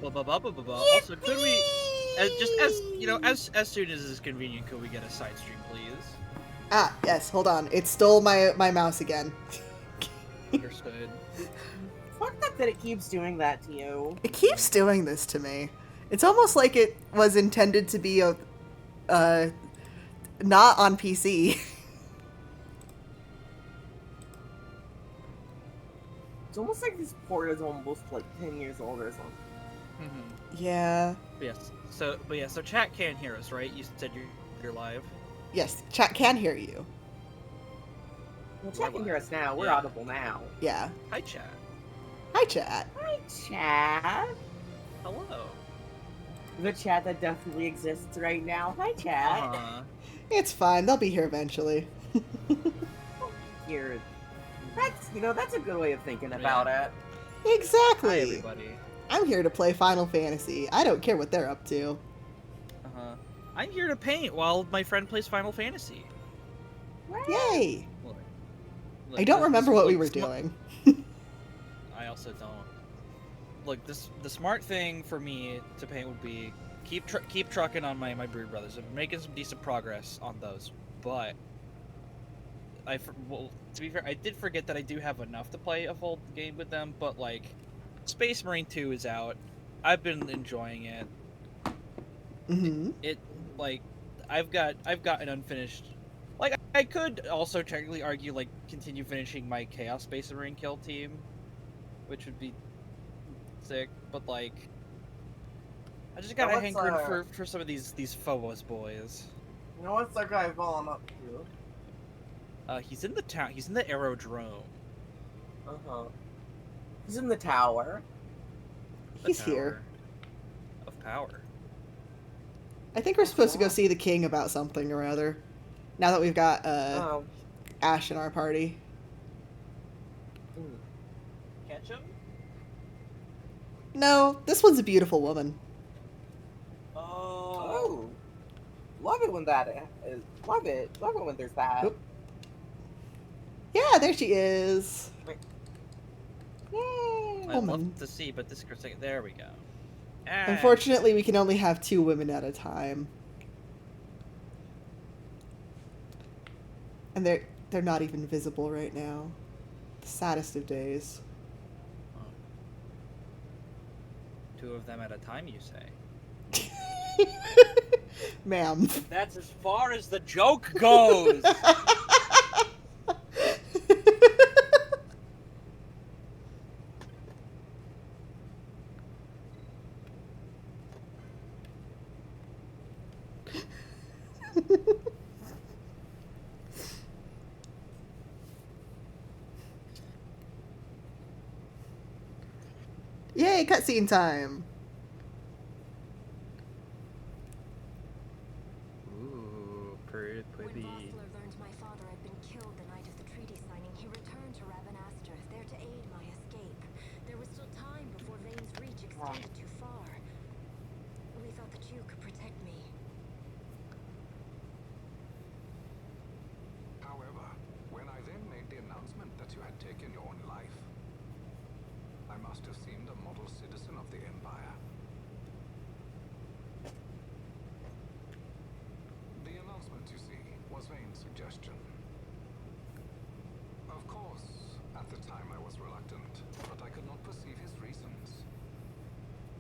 Also, could we, just as you know, as soon as it's convenient, could we get a side stream, please? Ah, yes, hold on. It stole my mouse again. Understood. Fuck that it keeps doing that to you. It keeps doing this to me. It's almost like it was intended to be not on PC. It's almost like this port is almost like 10 years old or something. Yeah. But so chat can hear us, right? You said you're live. Yes, chat can hear you. Well, chat can hear us now. We're Yeah. audible now. Yeah. Hi, chat. Hi, chat. Hi, chat. Hello. The chat that definitely exists right now. Hi, chat. It's fine. They'll be here eventually. Here. That's a good way of thinking about it. Exactly. Hi, everybody. I'm here to play Final Fantasy. I don't care what they're up to. I'm here to paint while my friend plays Final Fantasy. Yay! Look, I don't remember what we were doing. I also don't. Look, the smart thing for me to paint would be keep trucking on my Brood Brothers. I'm making some decent progress on those, but to be fair, I did forget that I do have enough to play a full game with them. But like, Space Marine 2 is out. I've been enjoying it. It like I've got an unfinished. Like, I could also technically argue, like, continue finishing my Chaos Space Marine kill team, which would be sick, but, like, I just got a hankering for some of these Phobos boys. You know what's that guy falling up to? He's in the town. He's in the aerodrome. Uh-huh. He's in the tower. He's here. Of power. I think we're supposed to go see the king about something or other. Now that we've got Ash in our party. Catch him? No, this one's a beautiful woman. Oh. Love it when that is. Love it when there's that. Oop. Yeah, there she is. Yay! I'd love to see, but this second. There we go. Unfortunately, we can only have 2 women at a time. And they're not even visible right now. The saddest of days. 2 of them at a time, you say? Ma'am. That's as far as the joke goes! Yay, cutscene time! Ooh, pretty. When Vossler learned my father had been killed the night of the treaty signing, he returned to Ravenastra, there to aid my escape. There was still time before Vane's reach extended too far. We thought that you could protect me. However, when I then made the announcement that you had taken your own life, I must have seemed a model citizen of the Empire. The announcement, you see, was Vane's suggestion. Of course, at the time I was reluctant, but I could not perceive his reasons.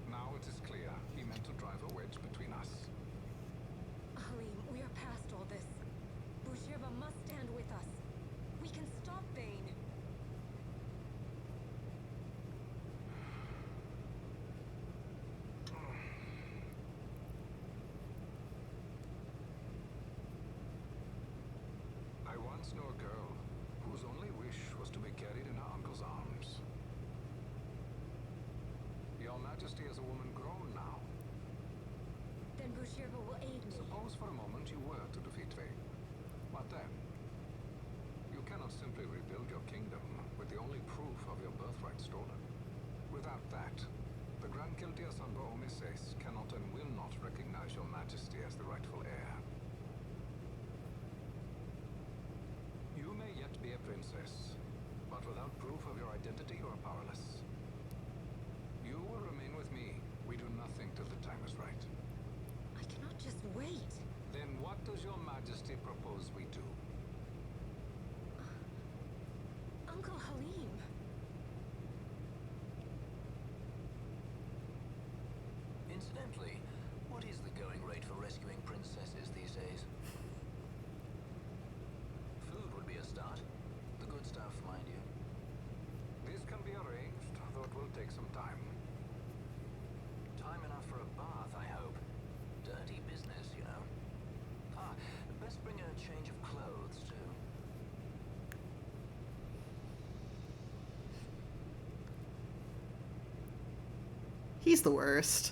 Now it is clear he meant to drive a wedge between us. Halim, we are past all this. Bushirba must stand with us. We can stop Vane. I once knew a girl whose only wish was to be carried in her uncle's arms. Your Majesty is a woman grown now. Then Bushirba will aid me. Suppose for a moment you were to defeat Vane. What then? You cannot simply rebuild your kingdom with the only proof of your birthright stolen. Without that, the Grand Kiltia Sanbo Omises cannot and will not recognize your Majesty as the rightful heir. You may yet be a princess, but without proof of your identity you are powerless. You will remain with me. We do What does your majesty propose we do? Uncle Halim. Incidentally, what is the going rate for rescuing princesses these days? Food would be a start. The good stuff, mind you. This can be arranged, though it will take some time. Time enough for a bath, I hope. Dirty business, you know. Ah, best bring a change of clothes, too. He's the worst.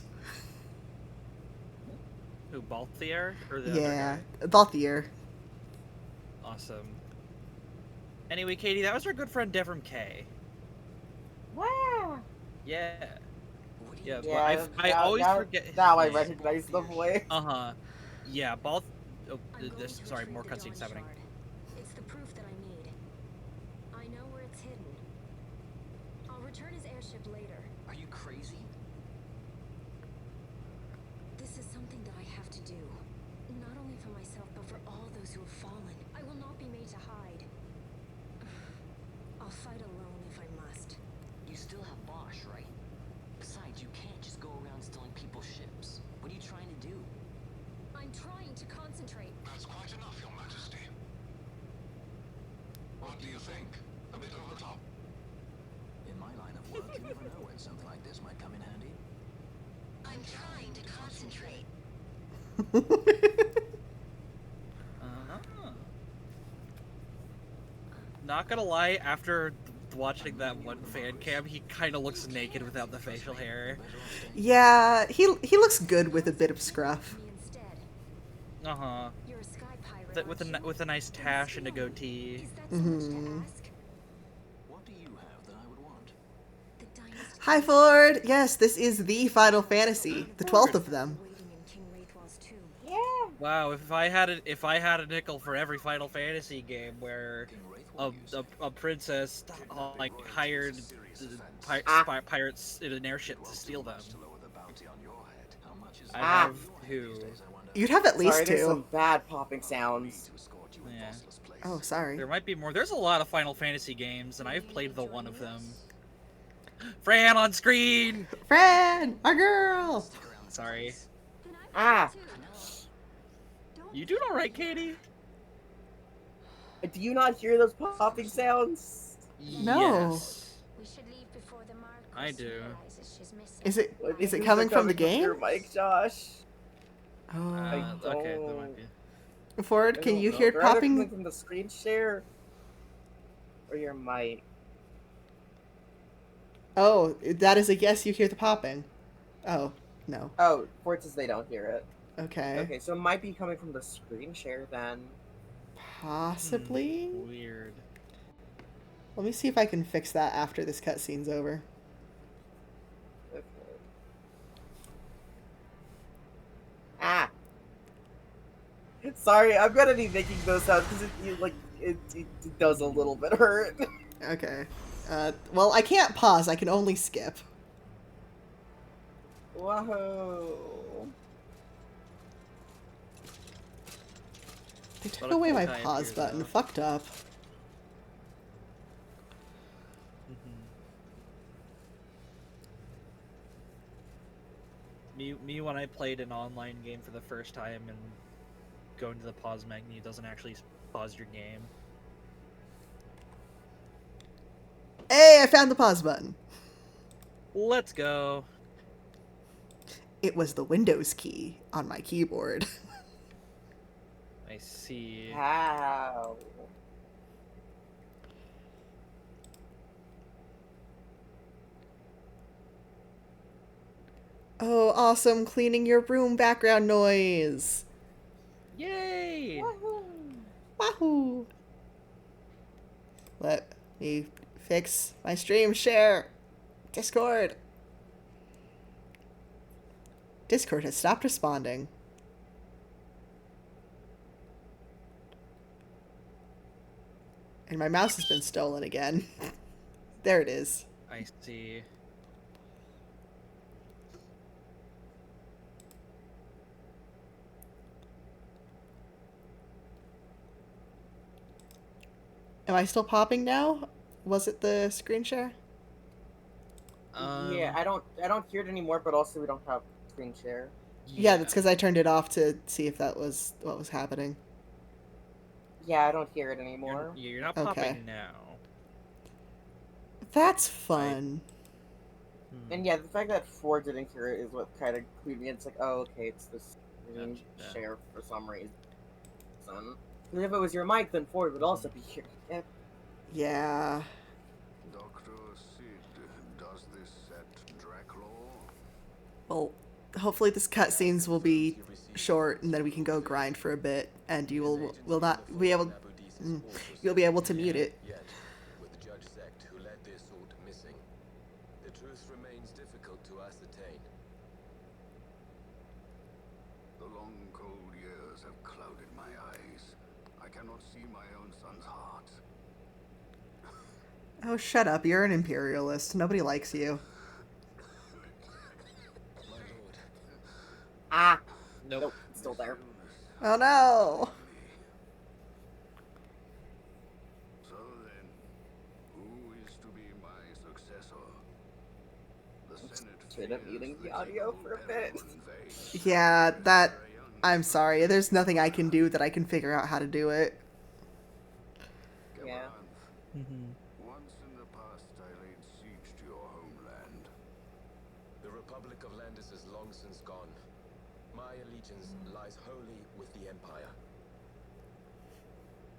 Who, Balthier? Or the other Yeah, guy? Balthier. Awesome. Anyway, Katie, that was our good friend Devram K. Wow. Yeah. What do Yeah, you but I always forget his Now I name. recognize the voice. Uh-huh. Yeah, Oh, I'm going this. to Sorry, retrieve more the cutscenes Dawn happening. Shard. It's the proof that I need. I know where it's hidden. I'll return his airship later. Are you crazy? This is something that I have to do. Not only for myself, but for all those who have fallen. I will not be made to hide. I'll fight alone if I must. You still have Bosch, right? Besides, you can't just go around stealing people's ships. What are you trying to do? I'm trying to concentrate. That's quite enough, your majesty. What do you think? A bit over the top? In my line of work, you never know when something like this might come in handy. I'm trying to concentrate. Uh-huh. Not gonna lie, after watching that one fan cam, he kind of looks naked without the facial hair. Yeah, he looks good with a bit of scruff. Me instead. Uh-huh. You're a sky pirate, With a nice tash and a goatee. Is that so much to Mhm. ask? What do you have that I would want? The dynasty Hi, Ford. Yes, this is the Final Fantasy, the 12th of them. waiting in King Wraithwell's tomb. Yeah. Wow, if I had a nickel for every Final Fantasy game where King Wraithwell, you say? a princess like hired pirates in an airship to steal them, To lower the bounty on your head. How much is I Ah. have two. You'd have at least Sorry, there's some two. bad popping sounds. To escort you Yeah. in bossless place. Oh, sorry. There might be more. There's a lot of Final Fantasy games, and I've played the one of them. Fran on screen. Fran, our girl. Sorry. Then I'm Ah. too. Don't You doing all right, Katie? Do you not hear those popping sounds? No. Yes. We should leave before the Marquis I do. realizes she's missing. Is it What is it things coming are from the coming Your game? mic, Josh. Oh. Okay, that might be. Ford, I can don't you know. hear They're either coming popping? from the screen share or your mic? Oh, that is a yes. You hear the popping. Oh, no. Oh, Ford says they don't hear it. Okay. Okay, so it might be coming from the screen share then. Possibly. Weird. Let me see if I can fix that after this cutscene's over. Okay. Ah. Sorry, I'm gonna be making those sounds because it does a little bit hurt. Okay. Well, I can't pause. I can only skip. Whoa. They took What a away cool my guy pause appears, button. though. Fucked up. Me when I played an online game for the first time and going to the pause menu doesn't actually pause your game. Hey, I found the pause button. Let's go. It was the Windows key on my keyboard. I see. How? Oh, awesome. Cleaning your room background noise. Yay! Wahoo! Let me fix my stream share. Discord. Discord has stopped responding. And my mouse has been stolen again. There it is. I see. Am I still popping now? Was it the screen share? Yeah, I don't hear it anymore, but also we don't have screen share. Yeah, that's because I turned it off to see if that was what was happening. Yeah, I don't hear it anymore. You're not Okay. popping now. That's fun. And yeah, the fact that 4 didn't hear it is what kind of clued me. It's like, oh, okay, it's this screen Gotcha. share for some reason. Because if it was your mic, then 4 would also be hearing it. Yeah. Dr. Sid, does this set Draculaur? Well, hopefully this cutscenes will be short, and then we can go grind for a bit, and you will not be able. You'll be able to mute it. Yet, with Judge Sect who led the assault missing, the truth remains difficult to ascertain. The long, cold years have clouded my eyes. I cannot see my own son's heart. Oh, shut up! You're an imperialist. Nobody likes you. My lord, Ah! Nope. It's still there. Oh no! So then, who is to be my successor? The Senate Straight up fears muting the that audio it will for a perish bit. in vain. Yeah, that. I'm sorry. There's nothing I can do that I can figure out how to do it. Yeah. Once in the past, I laid siege to your homeland. the Republic of Landis is long since gone. My allegiance lies wholly with the Empire.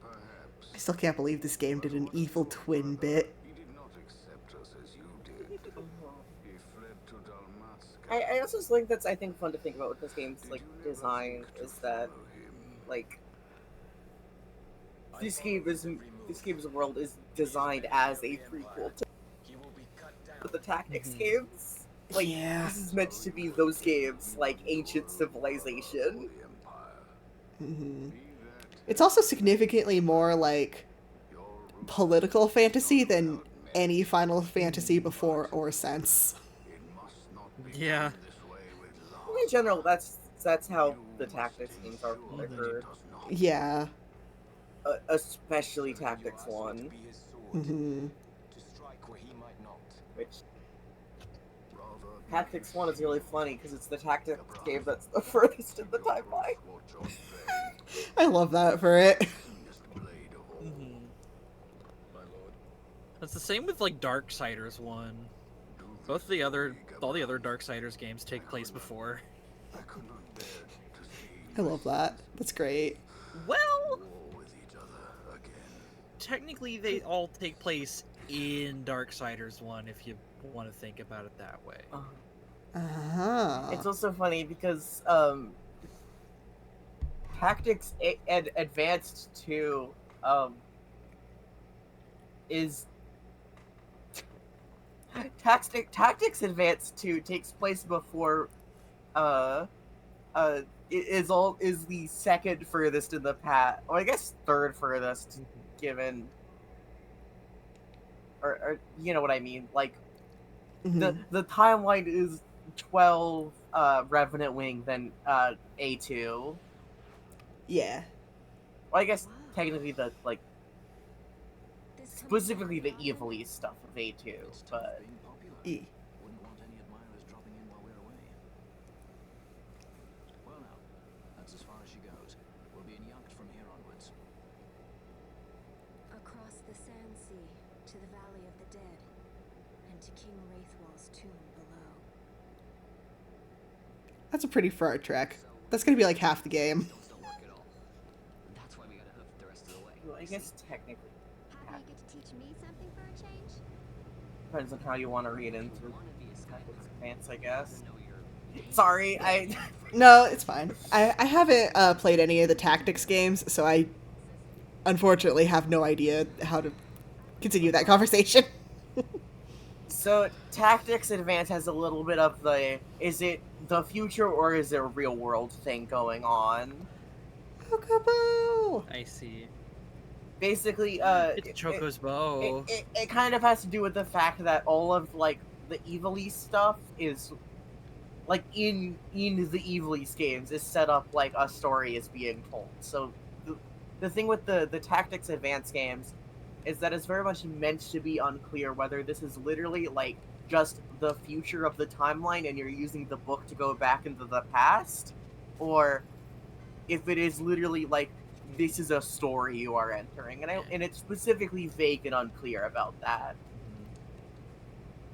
Perhaps. I still can't believe this game did an evil twin bit. He did not accept us as you did. He fled to Dalmatsk. I also think that's, I think, fun to think about with this game's, like, design, is that, like, this game's world is designed as a prequel to He will be cut down. the tactics games. Like, Yeah. this is meant to be those games, like Ancient Civilization. It's also significantly more like political fantasy than any Final Fantasy before or since. Yeah. In general, that's how the tactics games are what I've heard. Yeah. Especially Tactics 1, Be his sword, hmm to strike where he might not. which Tactics 1 is really funny because it's the tactics game that's the furthest in the timeline. I love that for it. My lord, That's the same with like Darksiders 1. All the other Darksiders games take place before. I love that. That's great. Well, technically they all take place in Darksiders 1 if you want to think about it that way. Uh-huh. It's also funny because Tactics Advanced 2 is Tactics Advanced 2 takes place before is the second furthest in the path, or I guess third furthest, given, or you know what I mean. Like the timeline is 12 Revenant Wing, then A2. Yeah. Well, I guess technically the like This specifically the evil stuff of A2, but being popular. E. Wouldn't want any admirers dropping in while we're away. Well now, that's as far as she goes. We'll be in yacht from here onwards. across the Sand Sea to the Valley of the Dead, and to King Wraithwall's tomb below. That's a pretty far trek. That's gonna be like half the game. Don't work at all. That's why we gotta hoof the rest of the way. well, I guess technically How do you get to teach me something for a change? depends on how you want to read into You wanna be a Skylander, Tactics Advanced, I guess. know you're Sorry, I No, it's fine. I haven't played any of the tactics games, so I unfortunately have no idea how to continue that conversation. So Tactics Advanced has a little bit of the, is it the future or is it a real world thing going on? Chocobo! I see. Basically, It's Choco's bow. it kind of has to do with the fact that all of like the Evil stuff is like in the Evil games is set up like a story is being told. So the thing with the Tactics Advanced games is that it's very much meant to be unclear whether this is literally like just the future of the timeline and you're using the book to go back into the past, or if it is literally like this is a story you are entering, and it's specifically vague and unclear about that.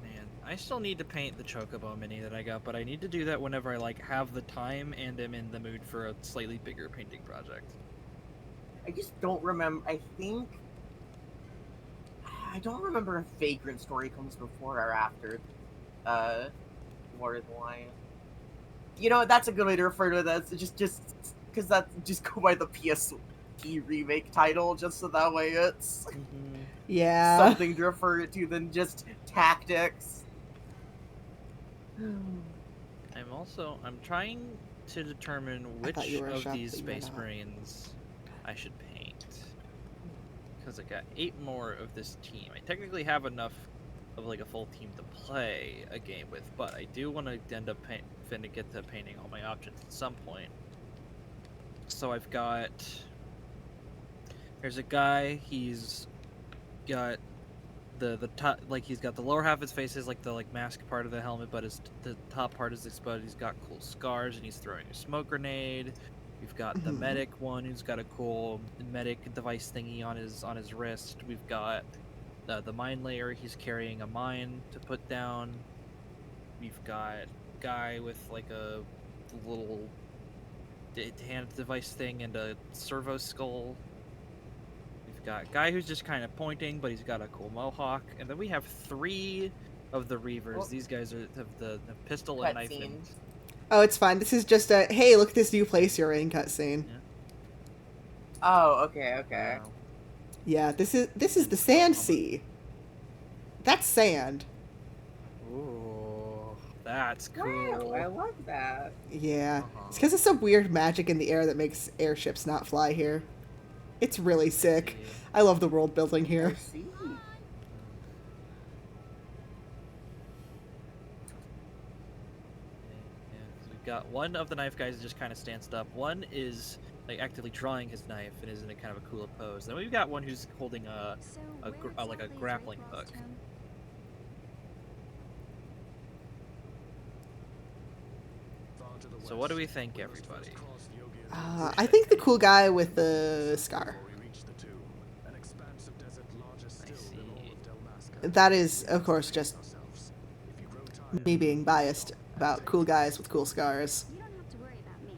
Man, I still need to paint the Chocobo mini that I got, but I need to do that whenever I like have the time and am in the mood for a slightly bigger painting project. I just don't remember. I don't remember if Vagrant Story comes before or after War of the Lion. You know, that's a good way to refer to that. Just because just go by the PSP remake title, just so that way it's Yeah. something to refer to than just tactics. I'm trying to determine which thought you were of shocked these that you were Space not. Marines I should paint. Because I got 8 more of this team. I technically have enough of like a full team to play a game with, but I do want to end up finna get to painting all my options at some point. So I've got... There's a guy, he's got the top, like he's got the lower half of his face is like the mask part of the helmet, but the top part is exposed. He's got cool scars and he's throwing a smoke grenade. We've got the medic one who's got a cool medic device thingy on his wrist. We've got the mine layer. He's carrying a mine to put down. We've got a guy with like a little hand device thing and a servo skull. We've got a guy who's just kind of pointing, but he's got a cool mohawk. And then we have 3 of the Reavers. Oh. These guys have the pistol and knife. Cutscene. Oh, it's fine. This is just a hey, look at this new place you're in cutscene. Yeah. Oh, okay. Wow. Yeah, this is the sand sea. That's sand. Ooh, that's Wow, cool. I love that. Yeah, it's because of some weird magic in the air that makes airships not fly here. It's really sick. I love the world building here. I see. So we've got one of the knife guys that just kind of stands up. One is like actively drawing his knife and is in a kind of a cool pose. Then we've got one who's holding like a grappling hook. So what do we think, everybody? I think the cool guy with the scar. I see. That is, of course, just me being biased about cool guys with cool scars. You don't have to worry about me.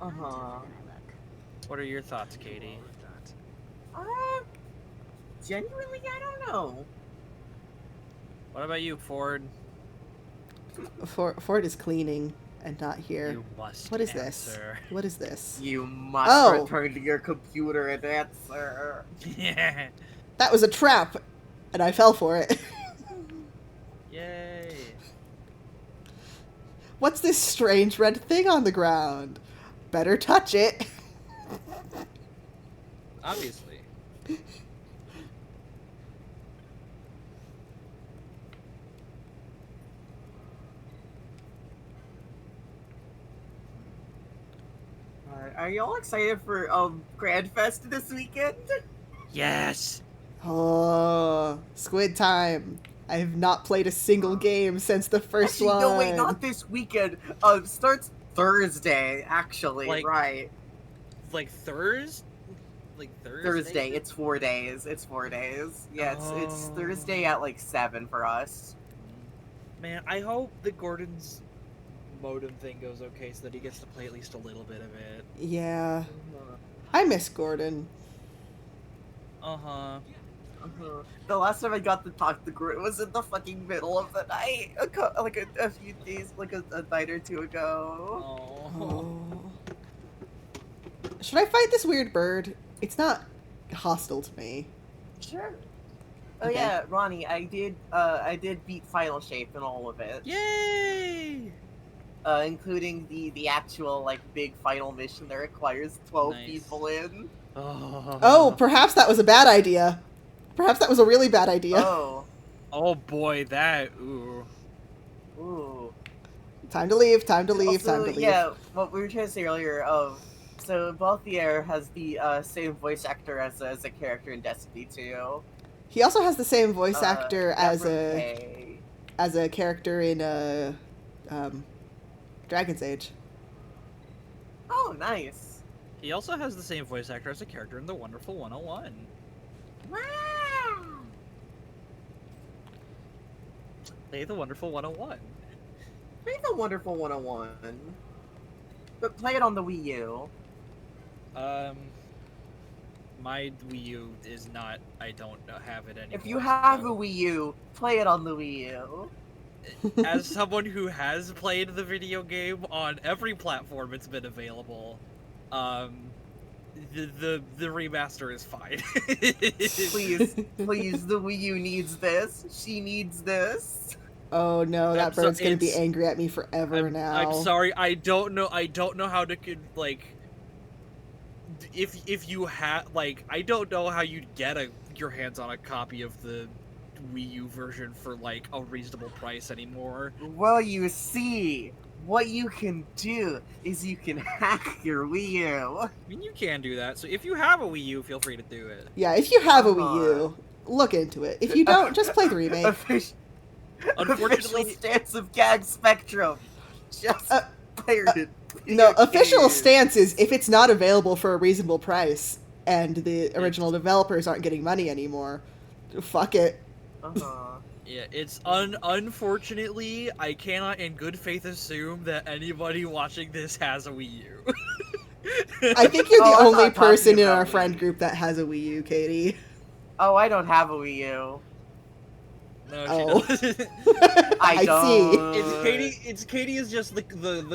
Uh I'm huh. tougher than I look. What are your thoughts, Katie? Genuinely, I don't know. What about you, Ford? Ford is cleaning and not here. You must What is this? answer. What is this? You must Oh. return to your computer and answer. Yeah. That was a trap, and I fell for it. Yay. What's this strange red thing on the ground? Better touch it. Obviously. Are y'all excited for Grand Fest this weekend? Yes. Oh, squid time. I have not played a single game since the first Actually, one. no, wait, not this weekend. Starts Thursday, actually, Like, right? Like Thursday? Like Thursday. It's 4 days. It's 4 days. Yeah, it's Oh. Thursday at like 7 for us. Man, I hope that Gordon's modem thing goes okay so that he gets to play at least a little bit of it. Yeah. I miss Gordon. Uh-huh. The last time I got to talk to Groot was in the fucking middle of the night, a few days, like a night or 2 ago. Oh. Oh. Should I fight this weird bird? It's not hostile to me. Sure. Oh Okay. yeah, Ronnie, I did beat Final Shape and all of it, Yay! including the actual like big final mission that requires 12 Nice. people in. Oh, perhaps that was a bad idea. Perhaps that was a really bad idea. Oh, Oh boy, that ooh. ooh. Time to leave, time to leave, Also, time to leave. yeah, what we were trying to say earlier, so Balthier has the same voice actor as a character in Destiny 2. He also has the same voice actor Never as a character in Dragon's Age. Oh, nice. He also has the same voice actor as a character in The Wonderful 101. Wow. Play The Wonderful 101. Play the Wonderful 101. But play it on the Wii U. My Wii U is not. I don't have it anymore. If you have a Wii U, play it on the Wii U. As someone who has played the video game on every platform it's been available, the remaster is fine. Please, please, the Wii U needs this. She needs this. Oh no, that bird's gonna be it's- angry at me forever now. I'm sorry. I don't know how to like. If you have like, I don't know how you'd get your hands on a copy of the Wii U version for like a reasonable price anymore. Well, you see, what you can do is you can hack your Wii U. I mean, you can do that. So if you have a Wii U, feel free to do it. Yeah, if you have a Wii U, look into it. If you don't, just play the remake. Official Unfortunately, stance of Gag Spectrum. Just pirated. No, official stance is if it's not available for a reasonable price and the original developers aren't getting money anymore, fuck it. Uh-huh. yeah, it's unfortunately, I cannot in good faith assume that anybody watching this has a Wii U. I think you're Oh, the I'm only not talking person in about our Wii friend U. group that has a Wii U, Katie. Oh, I don't have a Wii U. No, Oh. she doesn't. I don't. It's Katie is just the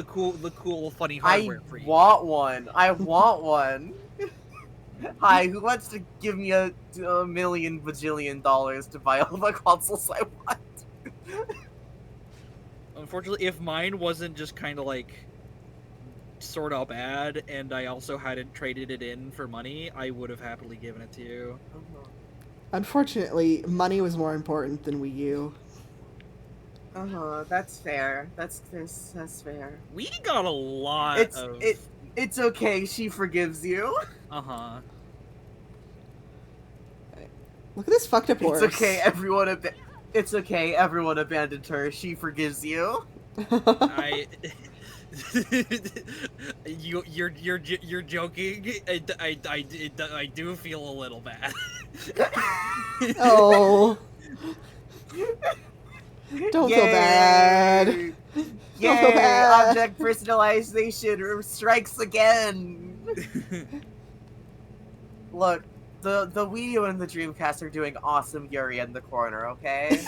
cool funny I hardware freak. want one. I want one. Hi, who wants to give me a million bajillion dollars to buy all the consoles I want? Unfortunately, if mine wasn't just kind of like sort of bad, and I also hadn't traded it in for money, I would have happily given it to you. Unfortunately, money was more important than Wii U. That's fair. That's fair. We got a lot of. It's okay. She forgives you. Look at this fucked up horse. It's okay. It's okay. Everyone abandoned her. She forgives you. You're joking. I do feel a little bad. Oh. Don't feel bad. Yay! Don't feel bad. Object personalization strikes again. Look, the Wii U and the Dreamcast are doing awesome Yuri in the corner, okay?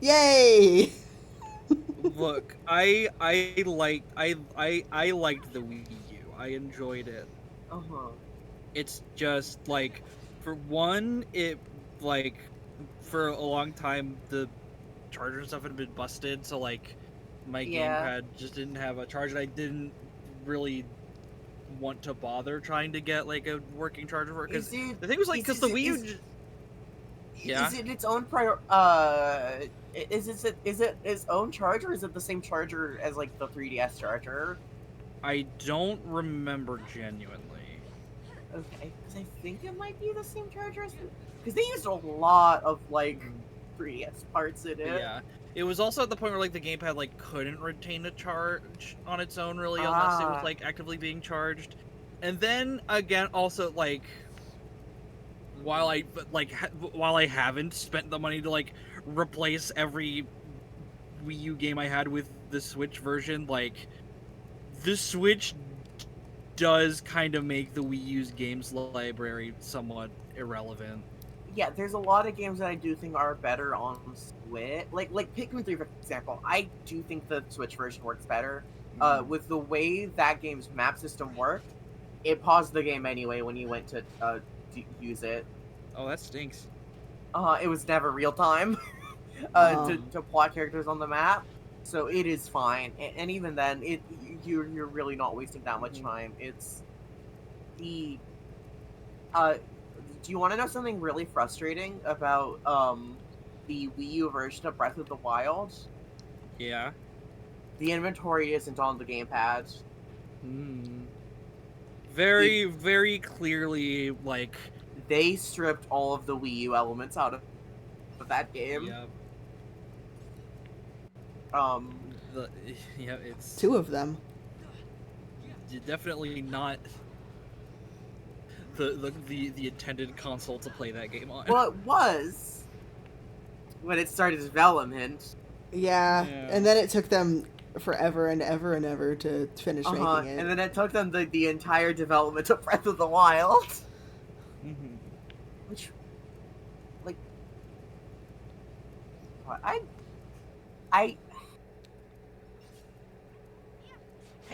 Yay! Look, I liked the Wii U. I enjoyed it. It's just like, for one, it like for a long time the charger and stuff had been busted, so like my gamepad just didn't have a charger. I didn't really want to bother trying to get like a working charger for it, because the thing was like, because the Wii U Is it its own is it its own charger, or is it the same charger as like the 3DS charger? I don't remember genuinely. Okay, because I think it might be the same charger, because they used a lot of like 3DS parts in it. Yeah, it was also at the point where like the gamepad like couldn't retain a charge on its own really, unless it was like actively being charged. And then again, also like, while I haven't spent the money to like replace every Wii U game I had with the Switch version, like the Switch does kind of make the Wii U's games library somewhat irrelevant. Yeah, there's a lot of games that I do think are better on Switch. Like Pikmin 3, for example. I do think the Switch version works better. With the way that game's map system worked, it paused the game anyway when you went to use it. Oh, that stinks. It was never real time to plot characters on the map, so it is fine. And even then, you're really not wasting that much time. It's the do you want to know something really frustrating about the Wii U version of Breath of the Wild? Yeah. The inventory isn't on the gamepad. Very, very clearly, like, they stripped all of the Wii U elements out of that game. Yeah. The yeah, it's 2 of them. definitely not the intended console to play that game on. Well, it was when it started development. Yeah. Yeah. And then it took them forever and ever and ever to finish making it. And then it took them the entire development of Breath of the Wild. Mhm. Which, like,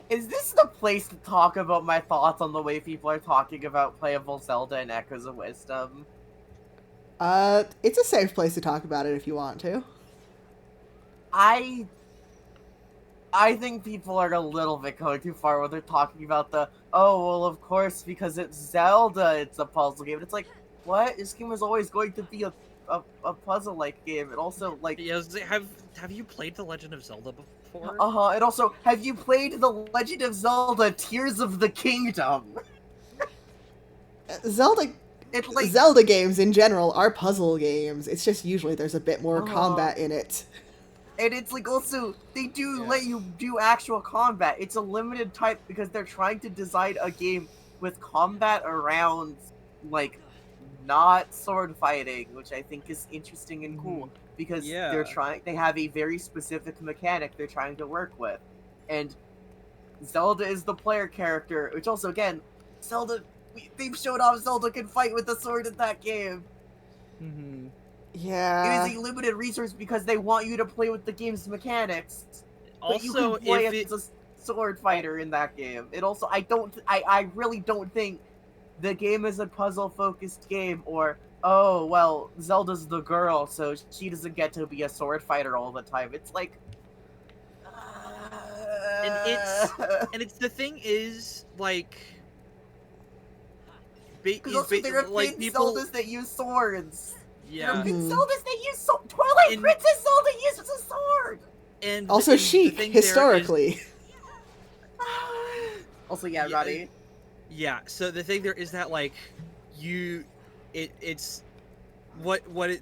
is this the place to talk about my thoughts on the way people are talking about playable Zelda and Echoes of Wisdom? It's a safe place to talk about it if you want to. I think people are a little bit going too far when they're talking about well, of course, because it's Zelda, it's a puzzle game. And it's like, what? This game was always going to be a puzzle-like game. And also, like... Yes, have you played The Legend of Zelda before? And also, have you played The Legend of Zelda Tears of the Kingdom? Zelda games in general are puzzle games. It's just usually there's a bit more combat in it. And it's like also, they do let you do actual combat. It's a limited type because they're trying to design a game with combat around, like, not sword fighting, which I think is interesting and cool. Because they have a very specific mechanic they're trying to work with. And Zelda is the player character, which also, again, they've showed off Zelda can fight with the sword in that game. Mm-hmm. Yeah. It is a limited resource because they want you to play with the game's mechanics. But you Also, can play as a sword fighter in that game. It also, I really don't think the game is a puzzle-focused game, or, oh, well, Zelda's the girl, so she doesn't get to be a sword fighter all the time. It's like... And it's the thing is, like... Because also there have been Zeldas that use swords. Yeah. There have been Zeldas that use swords. Twilight Princess Zelda uses a sword! And also Sheik, historically. Also, yeah, Roddy. Yeah, so the thing there is that, like, it's when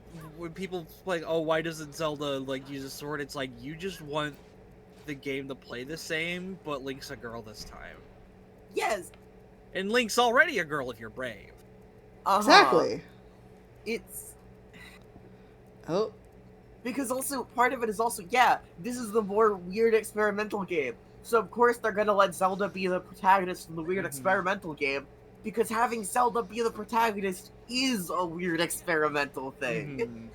people like, oh, why doesn't Zelda, like, use a sword? It's like, you just want the game to play the same, but Link's a girl this time. Yes! And Link's already a girl if you're brave. Exactly. It's... Oh. Because also, part of it is also, this is the more weird experimental game. So of course they're gonna let Zelda be the protagonist in the weird experimental game, because having Zelda be the protagonist is a weird experimental thing.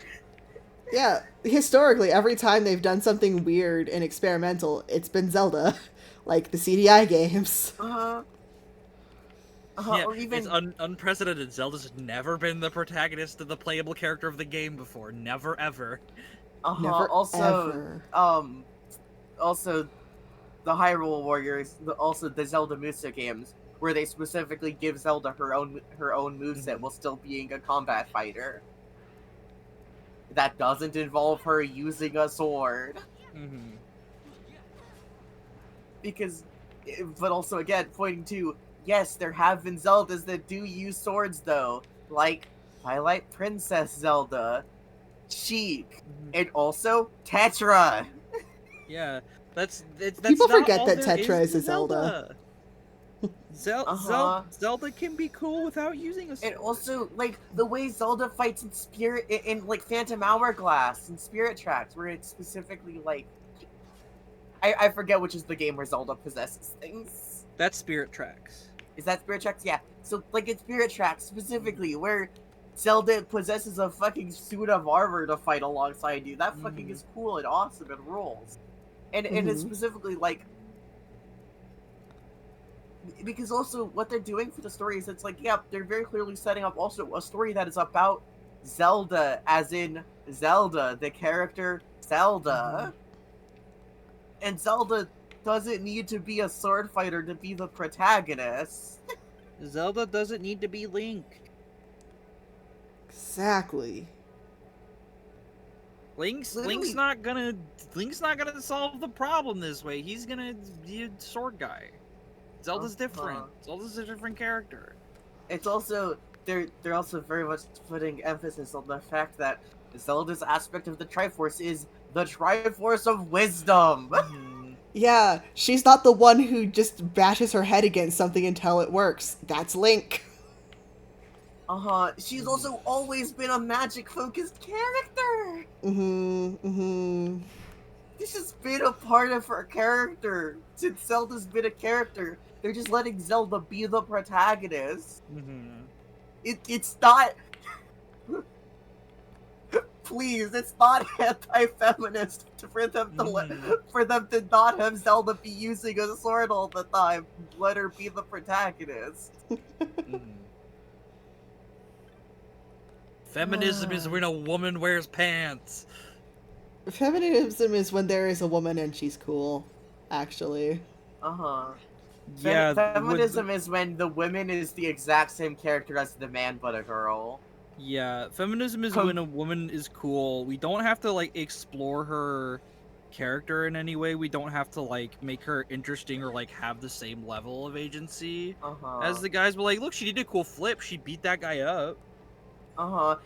Yeah, historically, every time they've done something weird and experimental, it's been Zelda. Like the CDI games. Yeah, or even... it's unprecedented. Zelda's never been the protagonist of the playable character of the game before. Never, ever. Never, also, ever. Also, the Hyrule Warriors, also the Zelda Musa games, where they specifically give Zelda her own moveset while still being a combat fighter. That doesn't involve her using a sword. Because, but also again, pointing to, yes, there have been Zeldas that do use swords though, like Twilight Princess Zelda, Sheik, and also Tetra. Yeah, that's people not forget all that there Tetra is to a Zelda. Zelda can be cool without using a sword. And also, like, the way Zelda fights in Spirit, in like Phantom Hourglass and Spirit Tracks, where it's specifically like, I forget which is the game where Zelda possesses things. That's Spirit Tracks. Is that Spirit Tracks? Yeah. So, like, in Spirit Tracks specifically, where Zelda possesses a fucking suit of armor to fight alongside you. That fucking is cool and awesome and rules. And it's specifically, like, because also what they're doing for the story is it's like, yeah, they're very clearly setting up also a story that is about Zelda, as in Zelda, the character Zelda. And Zelda doesn't need to be a sword fighter to be the protagonist. Zelda doesn't need to be Link. Exactly. Link's not gonna solve the problem this way. He's gonna be a sword guy. Zelda's different. Zelda's a different character. It's also, they're also very much putting emphasis on the fact that Zelda's aspect of the Triforce is the Triforce of Wisdom. Mhm. Yeah, she's not the one who just bashes her head against something until it works. That's Link. She's also always been a magic-focused character. This has been a part of her character since Zelda's been a character. They're just letting Zelda be the protagonist. Mhm. It's not. Please, it's not anti-feminist for them to for them to not have Zelda be using a sword all the time. Let her be the protagonist. Mhm. Feminism is when a woman wears pants. Feminism is when there is a woman and she's cool, actually. Yeah, Feminism is when the woman is the exact same character as the man, but a girl. yeah, feminism is when a woman is cool. We don't have to like explore her character in any way. We don't have to like make her interesting or like have the same level of agency as the guys. But like, look, she did a cool flip. She beat that guy up.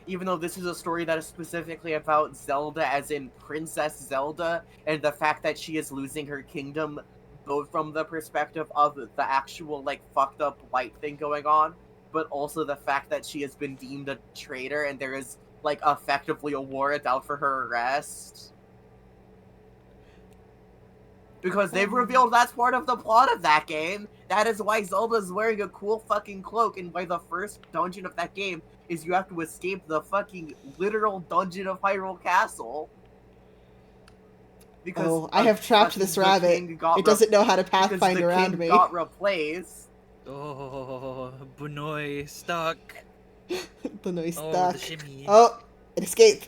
Even though this is a story that is specifically about Zelda, as in Princess Zelda, and the fact that she is losing her kingdom, both from the perspective of the actual, like, fucked up light thing going on, but also the fact that she has been deemed a traitor and there is, like, effectively a warrant out for her arrest. Because they've revealed that's part of the plot of that game. That is why Zelda's wearing a cool fucking cloak, and by the first dungeon of that game is you have to escape the fucking literal dungeon of Hyrule Castle. Because I have trapped this rabbit. It doesn't know how to pathfind around me. Got replaced. Oh, Bunoy stuck. Bunoy Oh, stuck. the shimmy. Oh, it escaped.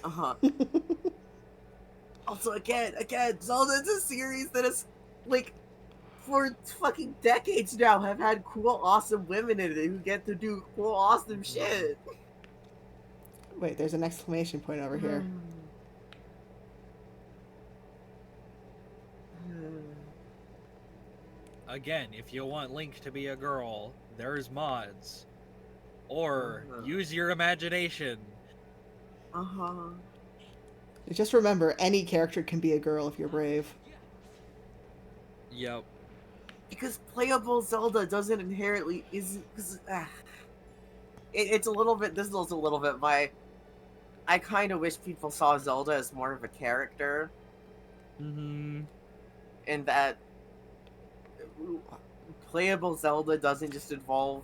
Also, again, Zelda's a series that is, like, for fucking decades now have had cool, awesome women in it who get to do cool, awesome shit. Wait, there's an exclamation point over here. Again, if you want Link to be a girl, there's mods. Or use your imagination. Just remember, any character can be a girl if you're brave. Yep. Because playable Zelda doesn't inherently it's a little bit. This is also a little bit I kind of wish people saw Zelda as more of a character. And that playable Zelda doesn't just involve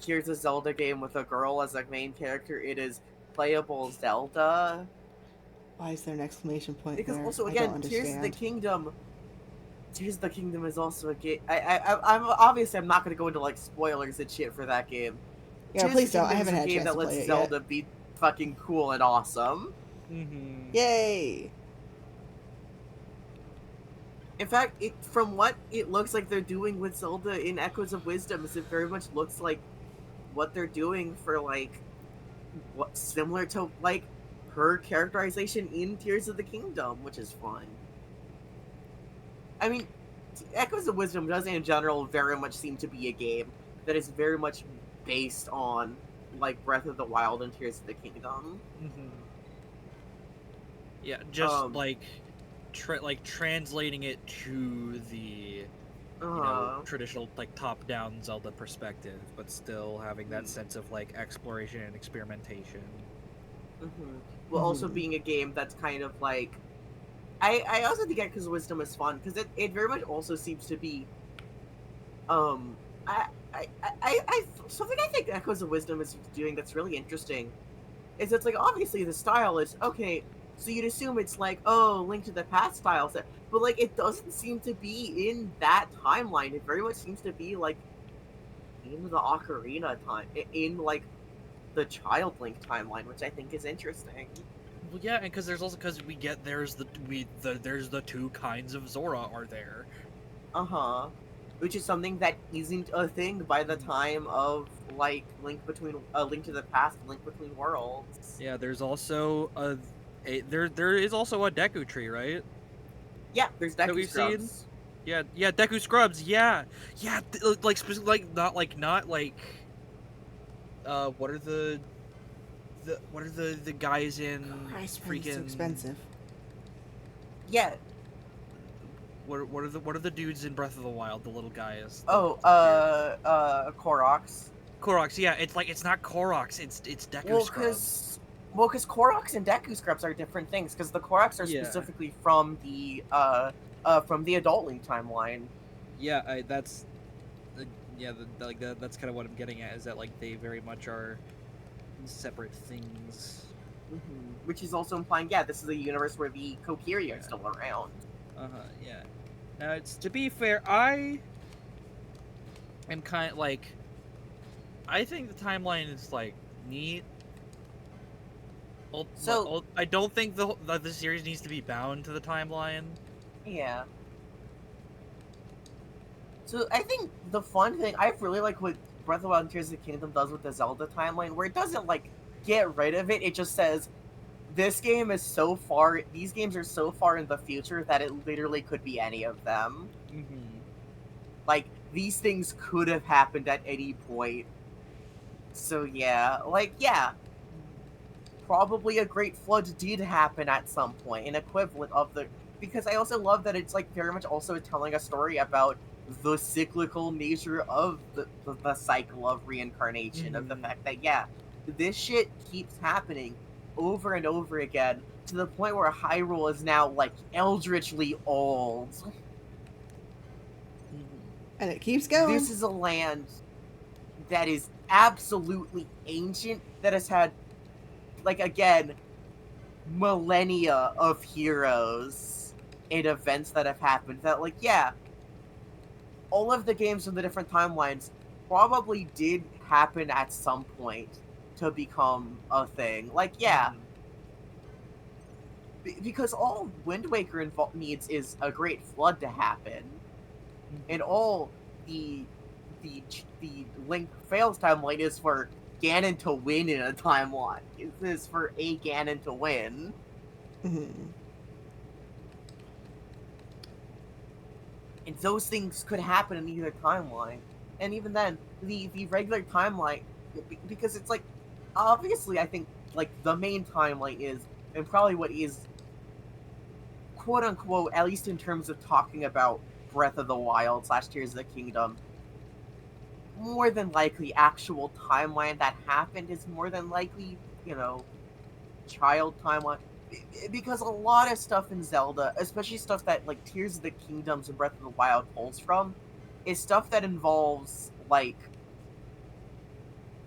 here's a Zelda game with a girl as a main character. It is playable Zelda. Why is there an exclamation point because there? also, I again, don't Tears of the understand. Kingdom. Tears of the Kingdom is also a game. I'm obviously I'm not gonna go into like spoilers and shit for that game. Yeah, Tears please of the don't. I Kingdom haven't is had a a game chance that to play lets it Zelda yet. be fucking cool and awesome. Yay! In fact, from what it looks like they're doing with Zelda in Echoes of Wisdom, is it very much looks like what they're doing for like what similar to like her characterization in Tears of the Kingdom, which is fun. I mean, Echoes of Wisdom does in general very much seem to be a game that is very much based on like Breath of the Wild and Tears of the Kingdom. Yeah, just like translating it to the traditional like top-down Zelda perspective, but still having that sense of like exploration and experimentation. While also being a game that's kind of like I also think Echoes of Wisdom is fun because it very much also seems to be something I think Echoes of Wisdom is doing that's really interesting is it's like obviously the style is okay, so you'd assume it's like, oh, Link to the Past style set, but like it doesn't seem to be in that timeline. It very much seems to be like in the Ocarina time, in like the Child Link timeline, which I think is interesting. Well, yeah, and because there's also there's the two kinds of Zora are there. Which is something that isn't a thing by the time of like Link to the Past, and Link Between Worlds. Yeah, there's also there is also a Deku Tree, right? Yeah, there's Deku we've Scrubs. seen? Yeah, Deku Scrubs. Yeah, not what are the guys in Christ, freaking it's so expensive. Yeah. what are the dudes in Breath of the Wild, the little guys? Oh, Koroks. Koroks, yeah, it's not Koroks, it's Deku Well, Scrubs. because Koroks and Deku Scrubs are different things. Because the Koroks are Yeah. specifically from the Adult Link timeline. Yeah, that's that's kind of what I'm getting at, is that like they very much are separate things. Which is also implying, yeah, this is a universe where the Kokiri are still around. Yeah. Now, it's, to be fair, I am kind of like, I think the timeline is like neat. So- I don't think the series needs to be bound to the timeline. Yeah. So I think the fun thing, I really like what Breath of the Wild and Tears of the Kingdom does with the Zelda timeline, where it doesn't like get rid of it. It just says this game is so far. These games are so far in the future that it literally could be any of them. Like these things could have happened at any point. So yeah, probably a great flood did happen at some point, an equivalent of the. Because I also love that it's like very much also telling a story about the cyclical nature of the cycle of reincarnation, of the fact that this shit keeps happening over and over again to the point where Hyrule is now like eldritchly old. And it keeps going. This is a land that is absolutely ancient, that has had, like, again, millennia of heroes and events that have happened. That, like, all of the games from the different timelines probably did happen at some point to become a thing. Like, because all Wind Waker needs is a great flood to happen, and all the Link Fails timeline is for Ganon to win in a timeline. It is for a Ganon to win. And those things could happen in either timeline. And even then, the regular timeline, because it's like, obviously I think, like, the main timeline is, and probably what is, quote unquote, at least in terms of talking about Breath of the Wild / Tears of the Kingdom, more than likely actual timeline that happened is more than likely, child timeline. Because a lot of stuff in Zelda, especially stuff that, like, Tears of the Kingdoms and Breath of the Wild pulls from, is stuff that involves, like,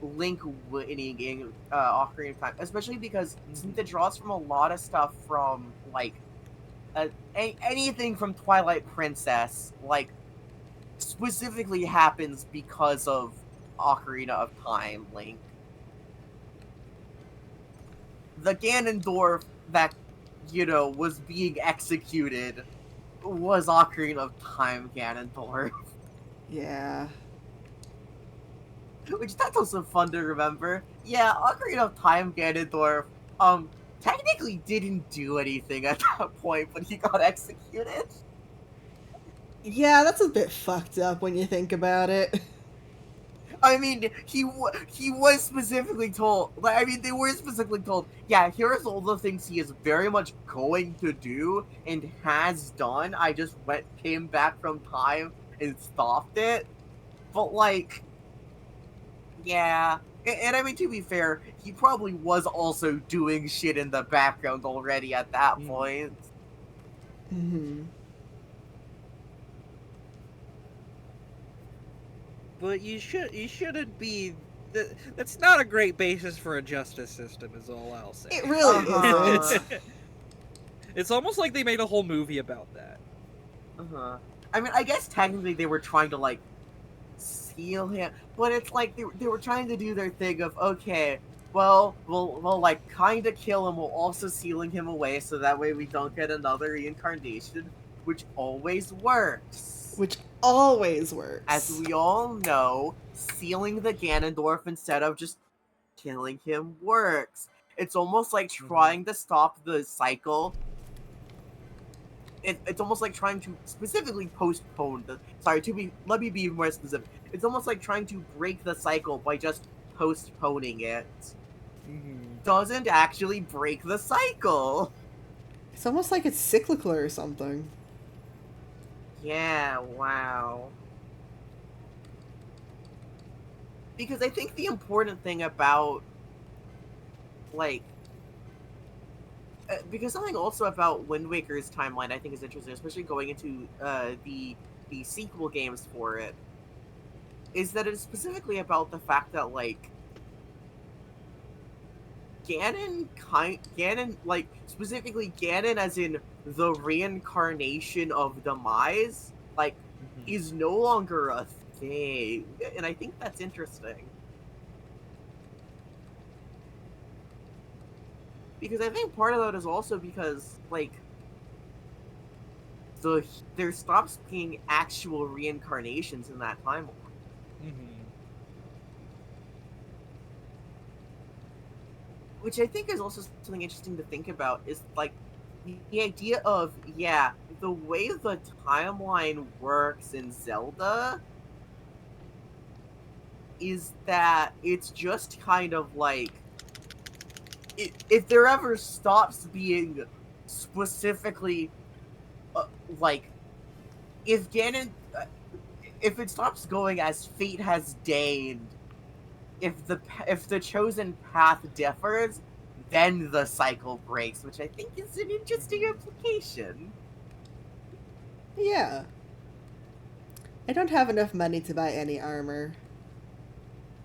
Link winning in Ocarina of Time. Especially because it draws from a lot of stuff from, like, anything from Twilight Princess, like, specifically happens because of Ocarina of Time, Link. The Ganondorf that, was being executed was Ocarina of Time Ganondorf. Yeah. Which, that's also fun to remember. Yeah, Ocarina of Time Ganondorf, technically didn't do anything at that point, but he got executed. Yeah, that's a bit fucked up when you think about it. I mean, he was specifically told, I mean, they were specifically told, here's all the things he is very much going to do and has done. I just came back from time and stopped it. But, like, and I mean, to be fair, he probably was also doing shit in the background already at that point. But you shouldn't be. That's not a great basis for a justice system, is all I'll say. It really isn't. It's almost like they made a whole movie about that. I mean, I guess technically they were trying to, like, seal him, but it's like they were trying to do their thing of, okay, well, we'll like, kind of kill him while also sealing him away, so that way we don't get another reincarnation, which always works. As we all know, sealing the Ganondorf instead of just killing him works. It's almost like trying to stop the cycle. It's almost like trying to specifically postpone the. Let me be more specific. It's almost like trying to break the cycle by just postponing it Mhm. doesn't actually break the cycle. It's almost like it's cyclical or something. Yeah, wow. Because I think the important thing about, like, because something also about Wind Waker's timeline I think is interesting, especially going into the sequel games for it, is that it's specifically about the fact that, like, Ganon, like, specifically Ganon as in the reincarnation of Demise, like, Mhm. is no longer a thing. And I think that's interesting. Because I think part of that is also because, like, there stops being actual reincarnations in that timeline. Mhm. Which I think is also something interesting to think about, is, like, the idea of, yeah, the way the timeline works in Zelda is that it's just kind of like, if there ever stops being specifically, like, if Ganon, if it stops going as fate has deigned, if the chosen path differs, then the cycle breaks, which I think is an interesting Mhm. implication. Yeah. I don't have enough money to buy any armor.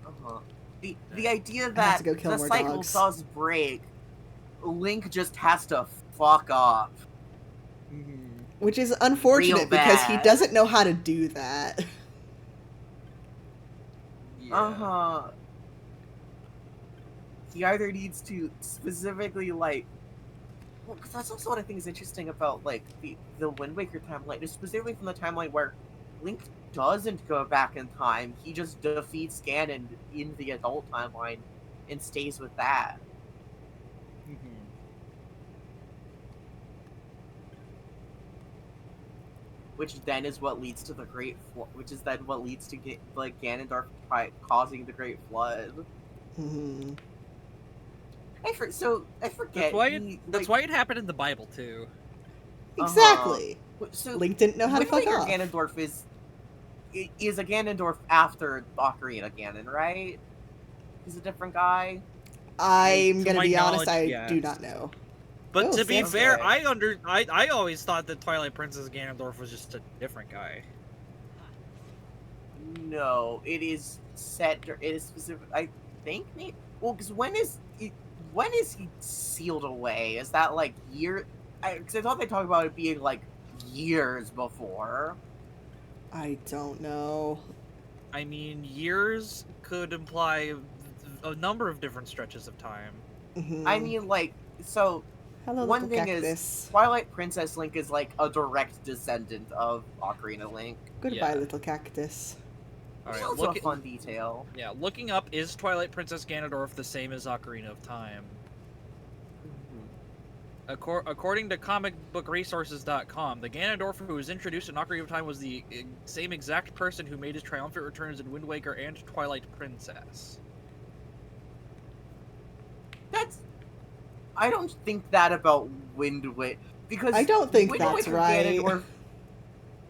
Uh-huh. The idea I have that to go kill the more cycle dogs. does break, Link just has to fuck up Mhm. Which is real unfortunate because he bad. doesn't know how to do that. Yeah. Uh-huh. He either needs to specifically, like, well, because that's also what I think is interesting about, like, the Wind Waker timeline, is specifically from the timeline where Link doesn't go back in time. He just defeats Ganon in the adult timeline and stays with that. Mhm. Which then is what leads to the which is then what leads to like Ganondorf causing the Great Flood. Mhm. I That's forget why it. he That's like why it happened in the Bible too. uh-huh. Exactly. So Link didn't know how to Wind fuck Waker off. Ganondorf is a Ganondorf after Ocarina Ganon, right? He's a different guy. I'm To gonna my be honest, knowledge, I do yes. not know. But Oh, to be fancy. fair, Okay. I always thought that Twilight Princess Ganondorf was just a different guy. No, it is set. It is specific. I think maybe. Well, because when is he sealed away? Is that like year? Because I thought they talked about it being like years before. I don't know. I mean, years could imply a number of different stretches of time. I Mhm. mean, like, so Hello, little one thing is cactus. Twilight Princess Link is like a direct descendant of Ocarina Link. Goodbye, Yeah. little cactus. All Which is right. also a fun detail. Yeah. Looking up, is Twilight Princess Ganondorf the same as Ocarina of Time? Mhm. According to comicbookresources.com, the Ganondorf who was introduced in Ocarina of Time was the same exact person who made his triumphant returns in Wind Waker and Twilight Princess. That's I don't think that about Wind Waker because I don't think Wind that's Waker right. Ganondorf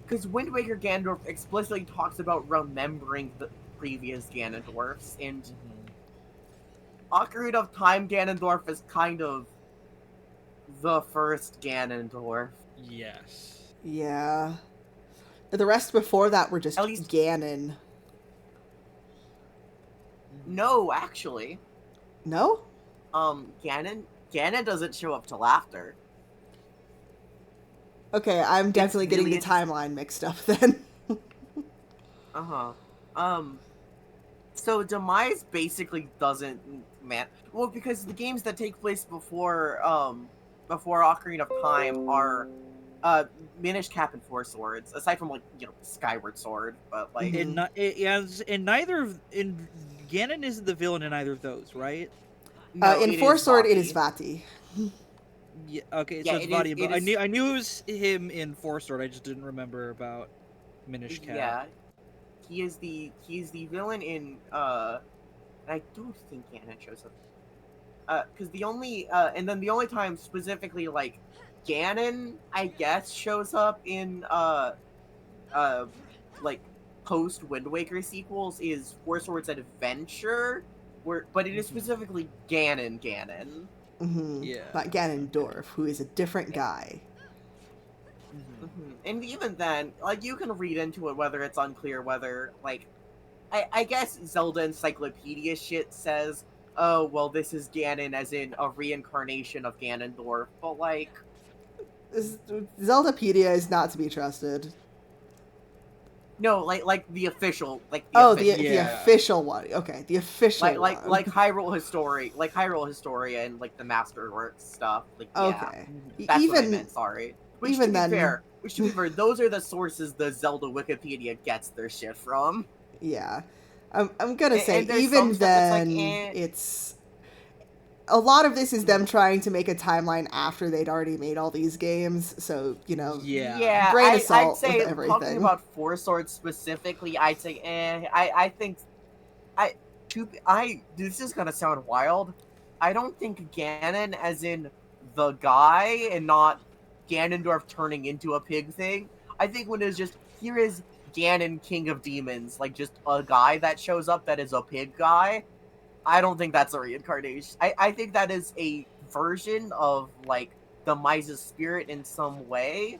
because Wind Waker Ganondorf explicitly talks about remembering the previous Ganondorfs, and Mm-hmm. Ocarina of Time Ganondorf is kind of the first Ganondorf. Yes. Yeah. The rest before that were just At least, Ganon. Mm-hmm. no, actually, No? Ganon doesn't show up till after. Okay, I'm It's definitely getting really the interesting. timeline mixed up then. Uh huh. Um. So Demise basically doesn't well, because the games that take place before Ocarina of Time are Minish Cap and Four Swords, aside from, like, Skyward Sword, but like Mhm. And neither of in Ganon isn't the villain in either of those, right? no, In it Four is Sword, it is Vati. Vati. Yeah. Okay, Yeah, so it's Vadia, it but is I knew it was him in Four Sword. I just didn't remember about Minish Cap. yeah. He is the villain in I don't think Ganon shows up. Because the only and then the only time specifically like Ganon, I guess, shows up in like post Wind Waker sequels is Four Swords Adventure, but it is specifically Ganon. Yeah. Not Ganondorf, who is a different guy. And even then, like you can read into it whether it's unclear whether like I guess Zelda Encyclopedia shit says, oh well, this is Ganon as in a reincarnation of Ganondorf, but like Zeldapedia is not to be trusted. no, like the official, The Yeah. official one. Okay, the official one. like Hyrule Historia, and like the Masterworks stuff. Like yeah, Okay. that's Even what I meant. Sorry. Which to be fair, those are the sources the Zelda Wikipedia gets their shit from. yeah, I'm gonna say and there's even some stuff that's like, then it's a lot of this is them trying to make a timeline after they'd already made all these games. So Yeah. grain of salt I'd say with everything. talking about Four Swords specifically, I'd say I think this is gonna sound wild. I don't think Ganon as in the guy and not Ganondorf turning into a pig thing. I think when it's just here is Ganon, King of Demons, like just a guy that shows up that is a pig guy. I don't think that's a reincarnation. I think that is a version of like the Mise's spirit in some way.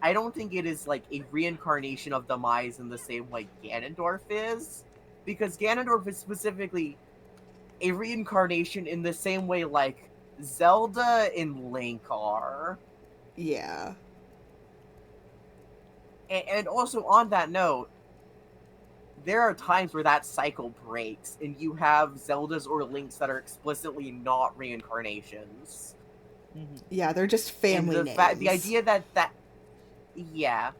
I don't think it is like a reincarnation of the Mise in the same way Ganondorf is, because Ganondorf is specifically a reincarnation in the same way like Zelda and Link are. Yeah. And also on that note, there are times where that cycle breaks and you have Zeldas or Links that are explicitly not reincarnations. Yeah, they're just family and names. the idea that yeah,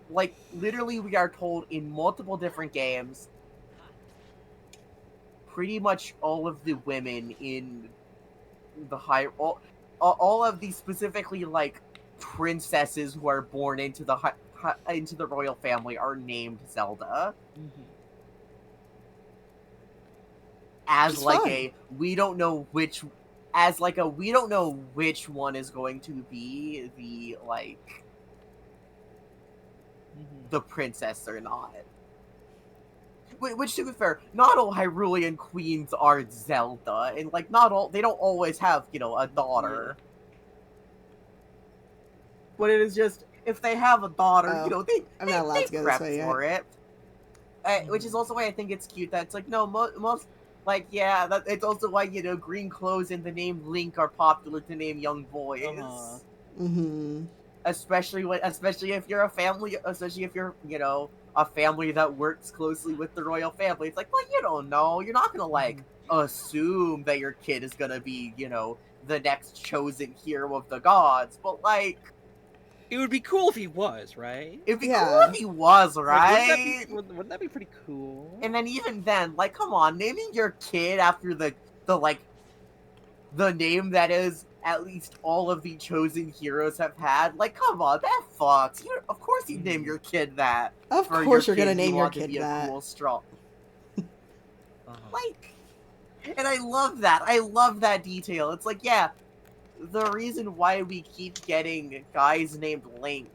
like literally we are told in multiple different games, pretty much all of the women in the all of these specifically like princesses who are born into the royal family are named Zelda. As It's like fun. we don't know which one is going to be the like the princess or not. Which, to be fair, not all Hyrulean queens are Zelda, and like they don't always have a daughter. But it is just if they have a daughter, I'm not allowed they to go this prep way for it. Which is also why I think it's cute that it's like no most like yeah that it's also why green clothes and the name Link are popular to name young boys. Especially if you're a family, especially if you're a family that works closely with the royal family. It's like, well, you don't know, you're not gonna like assume that your kid is gonna be the next chosen hero of the gods, but like It would be cool if he was, right? it'd be cool if he was, right? Like, wouldn't that be pretty cool? And then even then, like, come on, naming your kid after the name that is at least all of the chosen heroes have had, like, come on, that fucks. Of course you'd name your kid that. Of course you're gonna name your kid that. Cool, strong. Like, and I love that. I love that detail. It's like, yeah, the reason why we keep getting guys named Link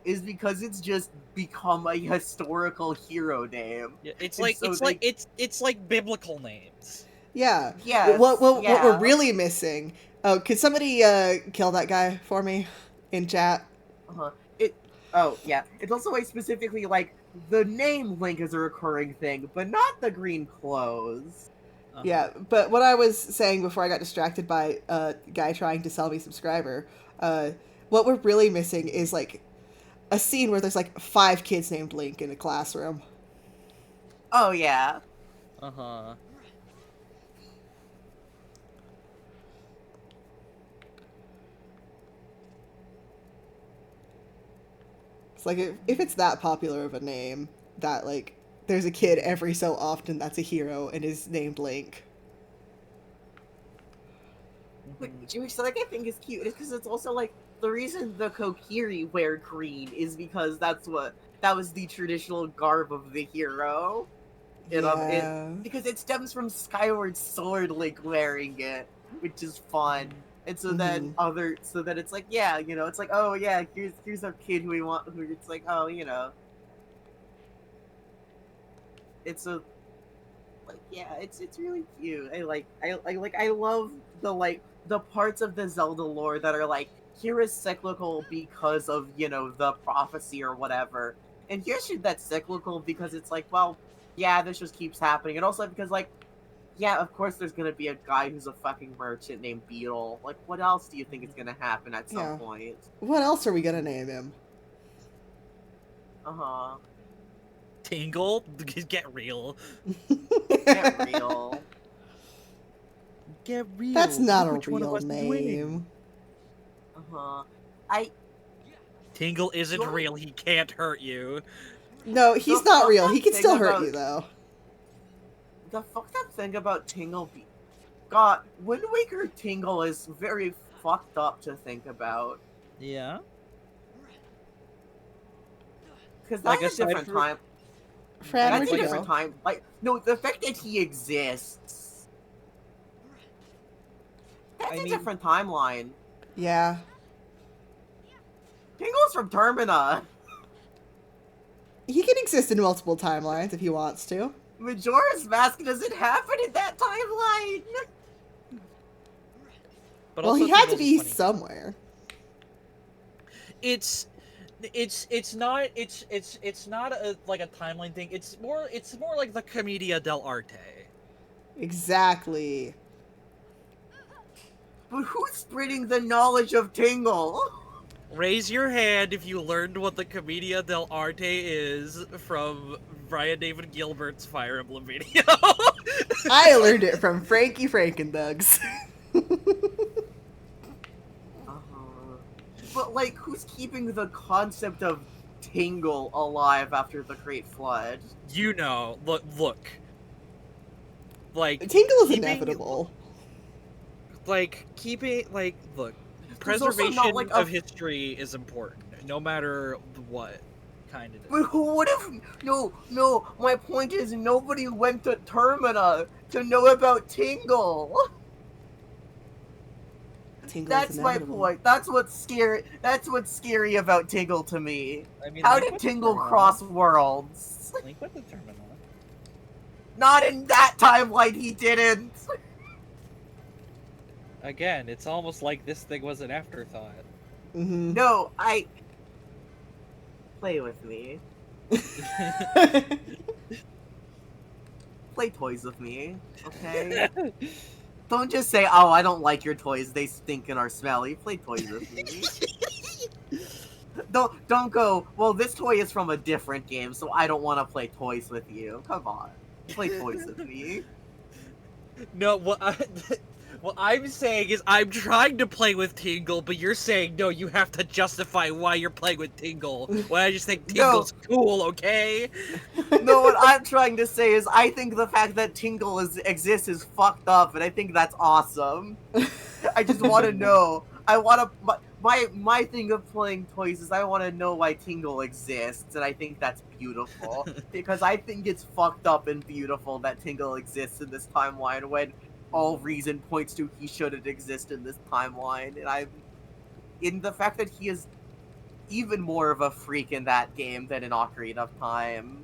is because it's just become a historical hero name. Yeah, it's like biblical names. Yeah. Yes, What we're really missing? Oh, could somebody kill that guy for me in chat? Oh yeah. It's also specifically like the name Link is a recurring thing, but not the green clothes. Yeah, but what I was saying before I got distracted by a guy trying to sell me subscriber, what we're really missing is like a scene where there's like 5 kids named Link in a classroom. Oh yeah. It's like if it's that popular of a name that like there's a kid every so often that's a hero and is named Link. Which like I think is cute because it's also like the reason the Kokiri wear green is because that was the traditional garb of the hero. Yeah. Because it stems from Skyward Sword Link wearing it, which is fun. And so then so that it's like, yeah, it's like, oh yeah, here's a kid who it's like, oh, it's a like, yeah, it's really cute. I love the parts of the Zelda lore that are like, here is cyclical because of, the prophecy or whatever. And here's shit that's cyclical because it's like, well, yeah, this just keeps happening. And also because, like, yeah, of course there's gonna be a guy who's a fucking merchant named Beetle. Like, what else do you think is gonna happen at some Yeah. point? What else are we gonna name him? Uh-huh. Tingle, get real. Get real. Get real. That's not Look a which one of real us is winning. name. Uh-huh. Tingle isn't Sure. real. He can't hurt you. No, he's The not fucked real. up He can thing still hurt about- you, though. The fucked up thing about God, Wind Waker Tingle is very fucked up to think about. Yeah. Because Like, that's a aside different from- time. Fran, That's where'd a you different go? time. Like, no, the fact that he exists. That's a mean- different timeline. Yeah. Tingle's from Termina. He can exist in multiple timelines if he wants to. Majora's Mask doesn't happen in that timeline. But Well, also he had to Tingle's be funny. somewhere. It's not like a timeline thing. It's more like the Commedia dell'arte. Exactly. But who's spreading the knowledge of Tingle? Raise your hand if you learned what the Commedia dell'arte is from Brian David Gilbert's Fire Emblem video. I learned it from Frankie Frankendugs. But, like, who's keeping the concept of Tingle alive after the Great Flood? You know, look. Like, Tingle is keeping- inevitable. Look, There's also preservation not, like, a- of history is important, no matter what kind it is. But who would have? No, my point is nobody went to Termina to know about Tingle. Tingle That's is my inevitable. point. That's what's scary about Tingle to me. I mean, How Link did went to Tingle Termina. cross worlds? Link went to Termina. Not in that timeline, he didn't. Again, it's almost like this thing was an afterthought. Mm-hmm. No, play with me. Play toys with me, okay? Don't just say, "Oh, I don't like your toys. They stink and are smelly." Play toys with me. Don't go, "Well, this toy is from a different game, so I don't want to play toys with you." Come on. Play toys with me. No, what I'm saying is I'm trying to play with Tingle, but you're saying, no, you have to justify why you're playing with Tingle. When I just think Tingle's cool, okay? No, what I'm trying to say is I think the fact that Tingle exists is fucked up, and I think that's awesome. I just want to know. I want to... My thing of playing toys is I want to know why Tingle exists, and I think that's beautiful. Because I think it's fucked up and beautiful that Tingle exists in this timeline when all reason points to he shouldn't exist in this timeline. And I'm... in the fact that he is even more of a freak in that game than in Ocarina of Time.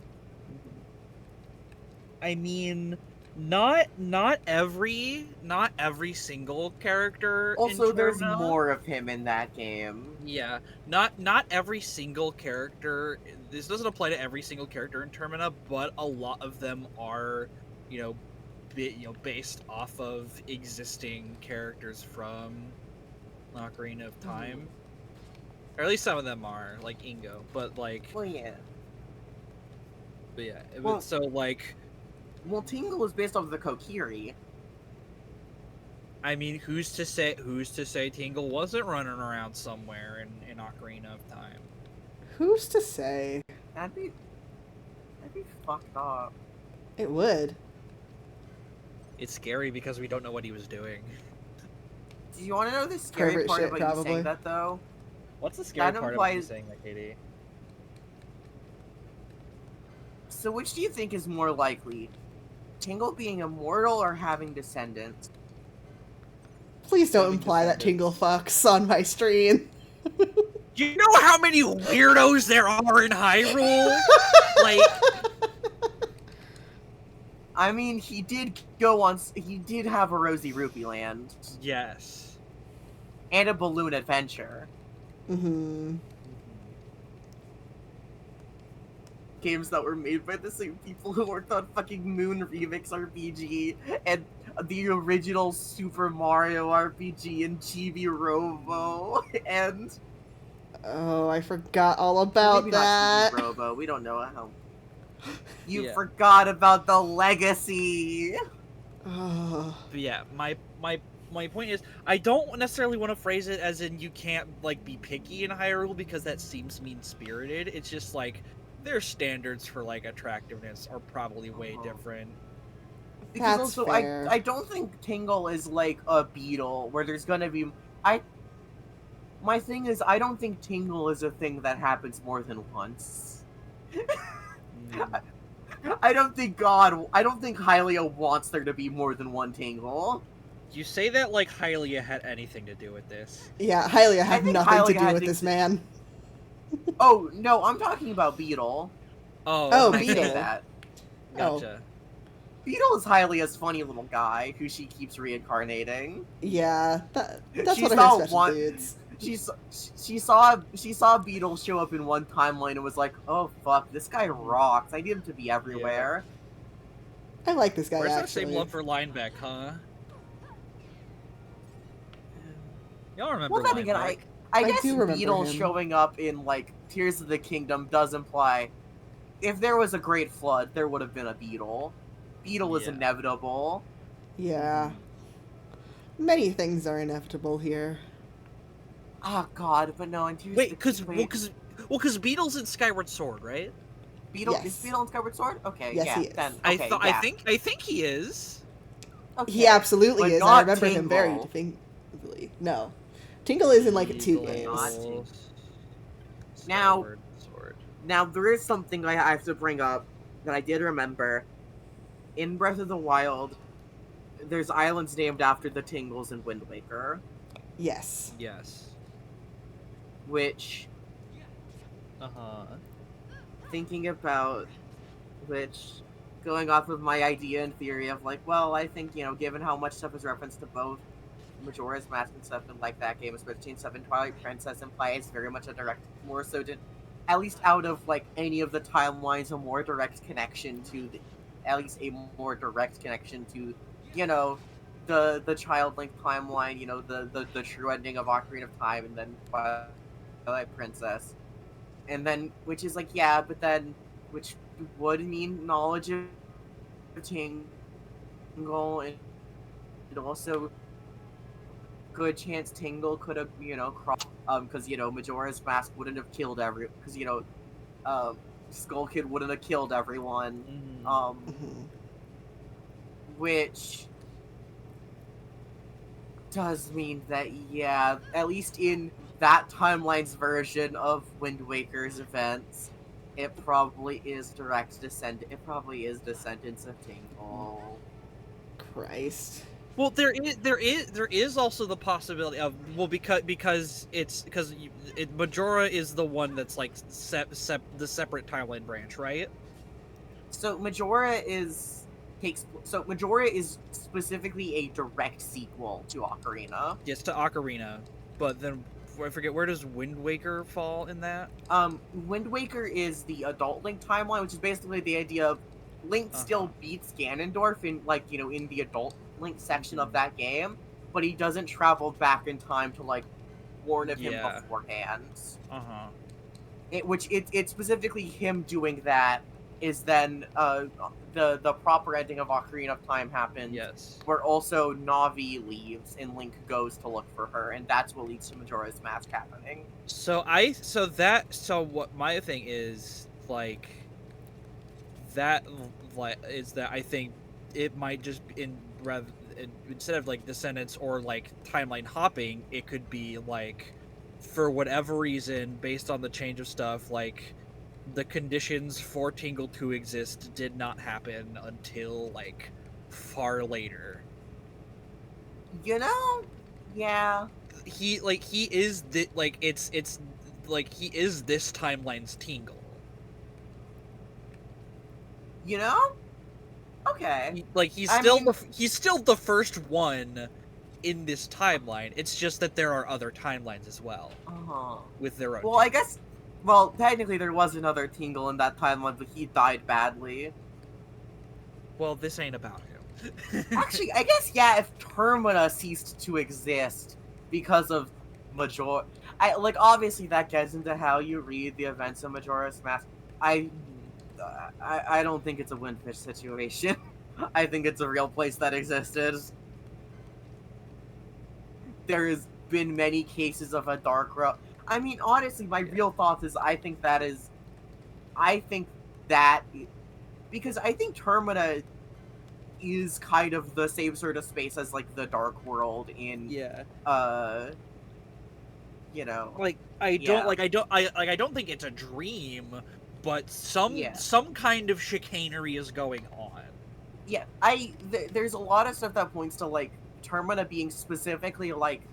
I mean, not every single character. Also, in there's Termina- more of him in that game. Yeah, not every single character. This doesn't apply to every single character in Termina, but a lot of them are, based off of existing characters from Ocarina of Time. Or at least some of them are, like Ingo. But like, Well, yeah. but yeah. Well- So like, Well, Tingle is based off of the Kokiri. I mean, who's to say Tingle wasn't running around somewhere in Ocarina of Time? Who's to say? That'd be fucked up. It would. It's scary because we don't know what he was doing. Do you want to know the scary Pervert part shit, about you probably. saying that, though? What's the scary That part about you implies- saying that, Katie? So which do you think is more likely? Tingle being immortal or having descendants? Please don't Having imply that descendants. Tingle fucks on my stream. You know how many weirdos there are in Hyrule? Like, I mean, he did have a Rosy Rupee Land yes. and a Balloon Adventure. Mm-hmm. Games that were made by the same people who worked on fucking Moon Remix RPG and the original Super Mario RPG and Chibi Robo and Oh, I forgot all about maybe that. not Chibi Robo. We don't know how. You Yeah. forgot about the legacy. Oh. But yeah, my point is, I don't necessarily want to phrase it as in you can't like be picky in Hyrule because that seems mean-spirited. It's just like their standards for like attractiveness are probably way different. Because That's also, fair. I don't think Tingle is like a beetle where there's gonna be. My thing is, I don't think Tingle is a thing that happens more than once. Mm. I don't think Hylia wants there to be more than one Tingle. You say that like Hylia had anything to do with this. Yeah, Hylia had think nothing to Hylia do had with things this to- man. Oh, no, I'm talking about Beetle. Oh, When I say Beetle. that. Gotcha. Beetle is Hylia's funny little guy who she keeps reincarnating. Yeah, that's She one of saw her special one- dudes. She saw Beetle show up in one timeline and was like, "Oh fuck, this guy rocks. I need him to be everywhere." I like this guy Where's that actually. same love for Linebeck, huh? Y'all remember Well, then again, Linebeck? I I guess do remember Beetle him. showing up in like Tears of the Kingdom does imply if there was a great flood, there would have been a Beetle. Beetle is Yeah. inevitable. Yeah. Many things are inevitable here. Oh god, but no, in Tears Wait, of because the because Beetle's in Skyward Sword, right? Beetle Yes. is Beetle in Skyward Sword? Okay, Yes, yeah, he is. then I okay, I think he is. okay. He absolutely But is. I not remember him very Tingle. distinctly. No. Tingle is in like 2 Beetle, games. Not Tingle. Skyward Sword. Now there is something I have to bring up that I did remember. In Breath of the Wild, there's islands named after the Tingles in Wind Waker, Yes. Yes. which thinking about which going off of my idea and theory of like, well, I think, given how much stuff is referenced to both Majora's Mask and stuff and like that game, especially in 7 Twilight Princess implies very much a direct, more so to, at least out of like any of the timelines, a more direct connection to the Child Link timeline, the true ending of Ocarina of Time and then Twilight Princess. And then, which is like, yeah, but then, which would mean knowledge of Tingle, and also good chance Tingle could have, crossed, because, Majora's Mask wouldn't have killed because, Skull Kid wouldn't have killed everyone, which does mean that, yeah, at least in that timeline's version of Wind Waker's events, it probably is descendants of Tingle. Christ. Well, there is also the possibility of because Majora is the one that's like the separate timeline branch, right? So Majora is specifically a direct sequel to Ocarina. Yes, to Ocarina, but then I forget, where does Wind Waker fall in that? Wind Waker is the adult Link timeline, which is basically the idea of Link still beats Ganondorf in in the adult Link section of that game, but he doesn't travel back in time to like warn of him beforehand. It's specifically him doing that is then the proper ending of Ocarina of Time happens. Yes. Where also Navi leaves and Link goes to look for her, and that's what leads to Majora's Mask happening. So what my thing is like that is that I think it might just instead of like descendants or like timeline hopping, it could be like for whatever reason based on the change of stuff, like the conditions for Tingle to exist did not happen until like far later. You know? Yeah. He is it's like he is this timeline's Tingle. You know? Okay. He's I still mean- he's still the first one in this timeline. It's just that there are other timelines as well Uh-huh. with their own. Well, I guess... Well, technically there was another Tingle in that timeline, but he died badly. Well, this ain't about him. Actually, I guess, yeah, if Termina ceased to exist because of obviously that gets into how you read the events of Majora's Mask. I don't think it's a Windfish situation. I think it's a real place that existed. There has been many cases of a dark road. I mean, honestly, my real thoughts is I think that because I think Termina is kind of the same sort of space as like the Dark World in Yeah. You know. I don't think it's a dream, but some kind of chicanery is going on. Yeah, there's a lot of stuff that points to like Termina being specifically like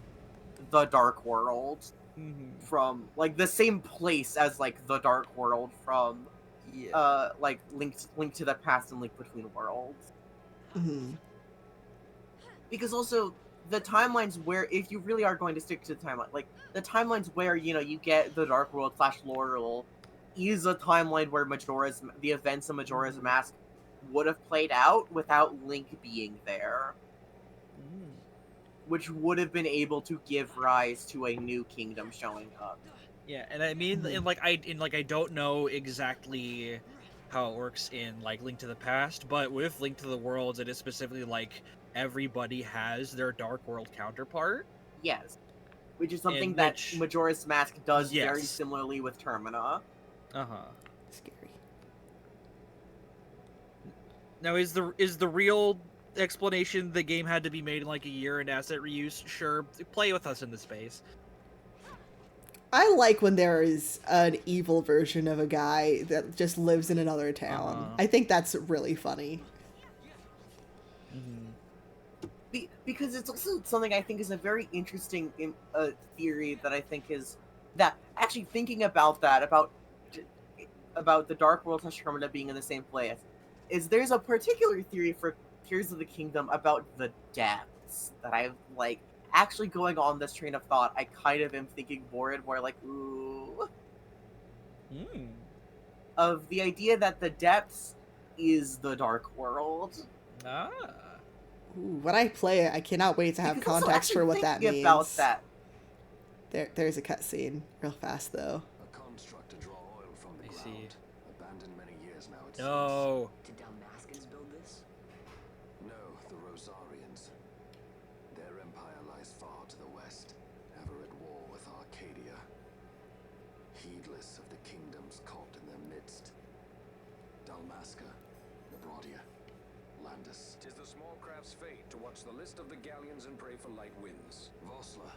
the Dark World from like the same place as like the Dark World from like Link to the Past and Link Between Worlds. Because also the timelines where, if you really are going to stick to the timeline, like the timelines where you get the Dark World / Laurel is a timeline where the events of Majora's Mask would have played out without Link being there, which would have been able to give rise to a new kingdom showing up. Yeah, and I mean, I don't know exactly how it works in like Link to the Past, but with Link to the Worlds, it is specifically like everybody has their Dark World counterpart. Yes, which is something that Majora's Mask does very similarly with Termina. Scary. Now, is the real explanation the game had to be made in like a year and asset reuse? Sure, play with us in the space. I like when there is an evil version of a guy that just lives in another town. I think that's really funny. Because it's also something I think is a very interesting theory that I think is that actually thinking about that about the Dark World / Termina being in the same place is there's a particular theory for Tears of the Kingdom about the depths that I've like actually going on this train of thought. I kind of am thinking more and more like ooh of the idea that the depths is the Dark World. Ooh, when I play it, I cannot wait to have Because context for what that means. About that. There's a cutscene real fast though. A construct to draw oil from the ground. Abandoned many years now, it No. Did Damascus build this? No, the Rosarians. Their empire lies far to the west, ever at war with Arcadia. Heedless of the kingdoms caught in their midst. Dalmasca, Nabradia, Landis. 'Tis the small craft's fate to watch the list of the galleons and pray for light winds. Vossler,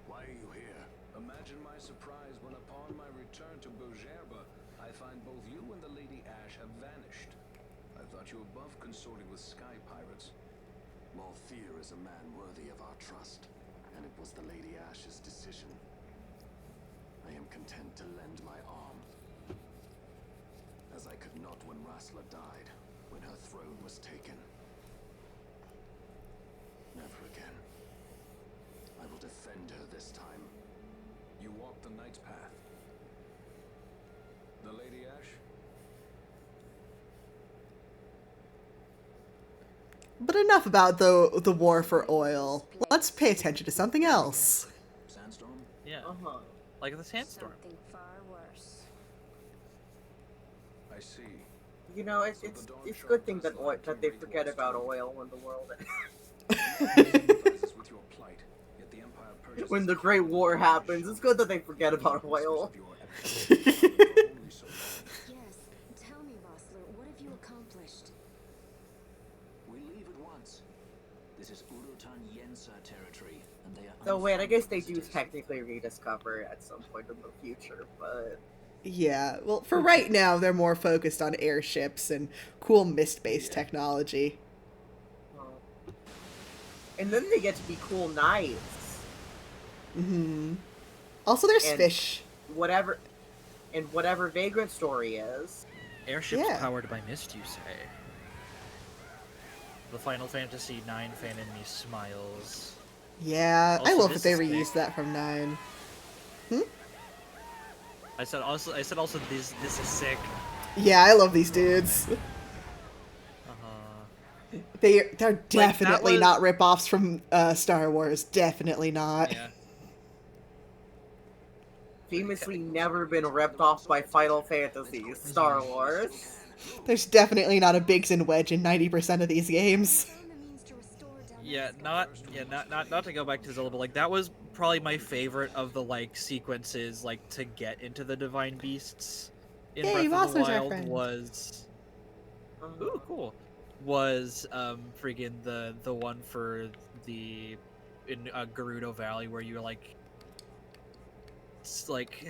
why are you here? Imagine my surprise when upon my return to Bogerba, I find both you and the Lady Ash have vanished. I thought you above consorting with sky pirates. Malfear is a man worthy of our trust, and it was the Lady Ash's decision. I am content to lend my arm, as I could not when Rassler died, when her throne was taken. Never again. I will defend her this time. You walk the Knight's path. The Lady Ash? But enough about the war for oil. Let's pay attention to something else. Sandstorm? Yeah. Like the sandstorm. Something far worse. I see. It's a good thing that they forget about oil when the world Sympathizes with your plight, yet the Empire purchases when the Great War happens. It's good that they forget about oil. Yes. Tell me, Vossler, what have you accomplished? We leave at once. This is Urutan Yensa territory, and they are So wait, I guess they do unfriendly visitors. technically rediscover it at some point in the future, but Yeah, well, for right now, they're more focused on airships and cool mist-based technology. And then they get to be cool knights. Also, there's And fish. whatever Vagrant Story is. Airships Yeah. powered by mist, you say? The Final Fantasy IX fan in me smiles. Yeah, I Also, love that this they is reused that from 9. I said also this is sick. Yeah, I love these dudes. They're definitely was- not rip-offs from Star Wars. Definitely not. Yeah. Famously never been ripped off by Final Fantasy, Star Wars. There's definitely not a Biggs and Wedge in 90% of these games. Found the means to restore Yeah, Damascus. not to go back to Zelda, but like that was probably my favorite of the like sequences like to get into the divine beasts in Yay, Breath of the Monster's our Wild friend. was ooh cool was freaking the one for the in Gerudo Valley where you like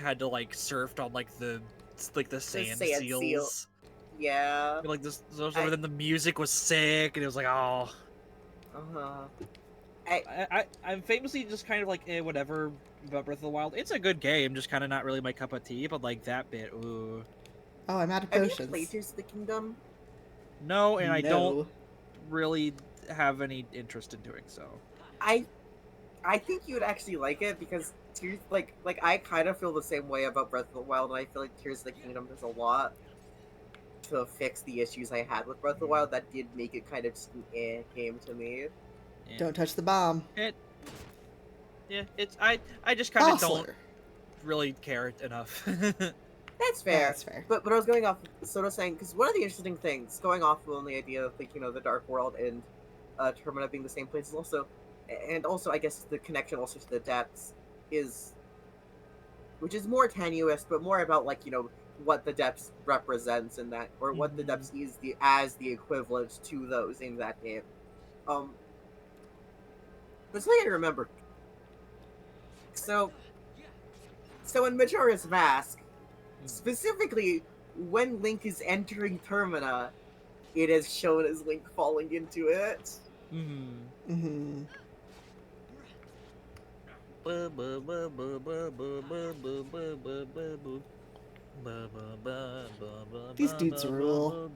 had to like surf on like the sand sand seals. seal. Yeah. Like this, then the music was sick, and it was like, oh. I'm famously just kind of like, whatever about Breath of the Wild. It's a good game, just kind of not really my cup of tea, but like that bit, ooh. Oh, I'm out of Have you potions. played Tears of the Kingdom? No, and I don't No. really have any interest in doing so. I think you would actually like it because Tears like I kind of feel the same way about Breath of the Wild, and I feel like Tears of the Kingdom does a lot to fix the issues I had with Breath of the Wild that did make it kind of just an game to me. Yeah. Don't touch the bomb. It's I just kind of don't Bossler. really care enough. That's fair. That's fair. But I was going off Soto saying, because one of the interesting things, going off on the idea of like, the Dark World and Termina being the same place is also, and also I guess the connection also to the depths is, which is more tenuous, but more about like, what the depths represents in that, or what the depths is as the equivalent to those in that game. But something I remember. So in Majora's Mask, specifically when Link is entering Termina, it is shown as Link falling into it. These dudes rule.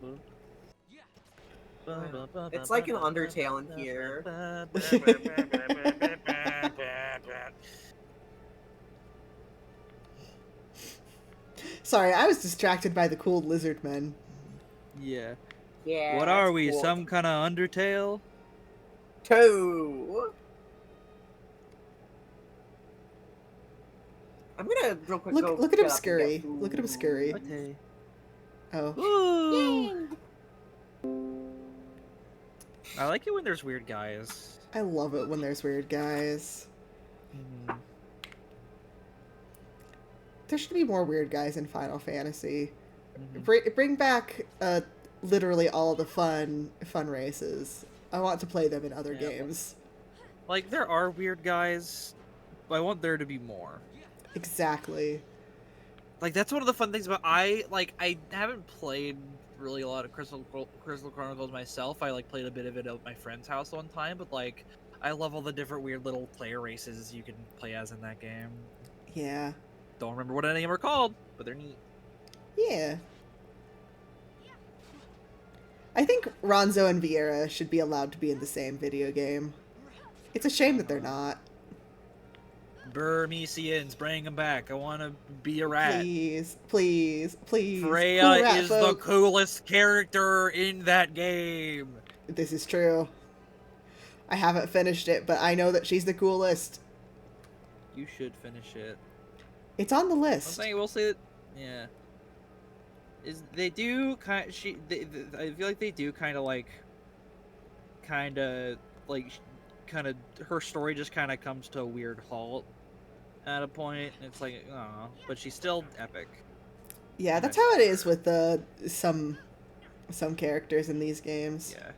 It's like an Undertale in here. Sorry, I was distracted by the cool lizard men. Yeah. Yeah. What are that's we? cool. Some kind of Undertale? Two. I'm gonna real quick go. Look at him get up and scurry. get food. Look at him scurry. Okay. Oh, Ooh. I like it when there's weird guys. I love it when there's weird guys. There should be more weird guys in Final Fantasy. Bring back literally all the fun races. I want to play them in other games. Like, there are weird guys, but I want there to be more. Exactly. Like, that's one of the fun things about I haven't played really a lot of Crystal Chronicles myself. I played a bit of it at my friend's house one time, but I love all the different weird little player races you can play as in that game. Yeah. Don't remember what any of them are called, but they're neat. Yeah. I think Ronzo and Vieira should be allowed to be in the same video game. It's a shame that they're not. Burmesians, bring them back. I want to be a rat. Please, please, please. Freya Cool rat is the folk. coolest character in that game. This is true. I haven't finished it, but I know that she's the coolest. You should finish it. It's on the I'm list. saying we'll say that. Yeah. Is they do kind? I feel like they do kind of her story just kind of comes to a weird halt at a point. And it's like, oh, but she's still epic. Yeah, that's how it is with some characters in these games. Yeah.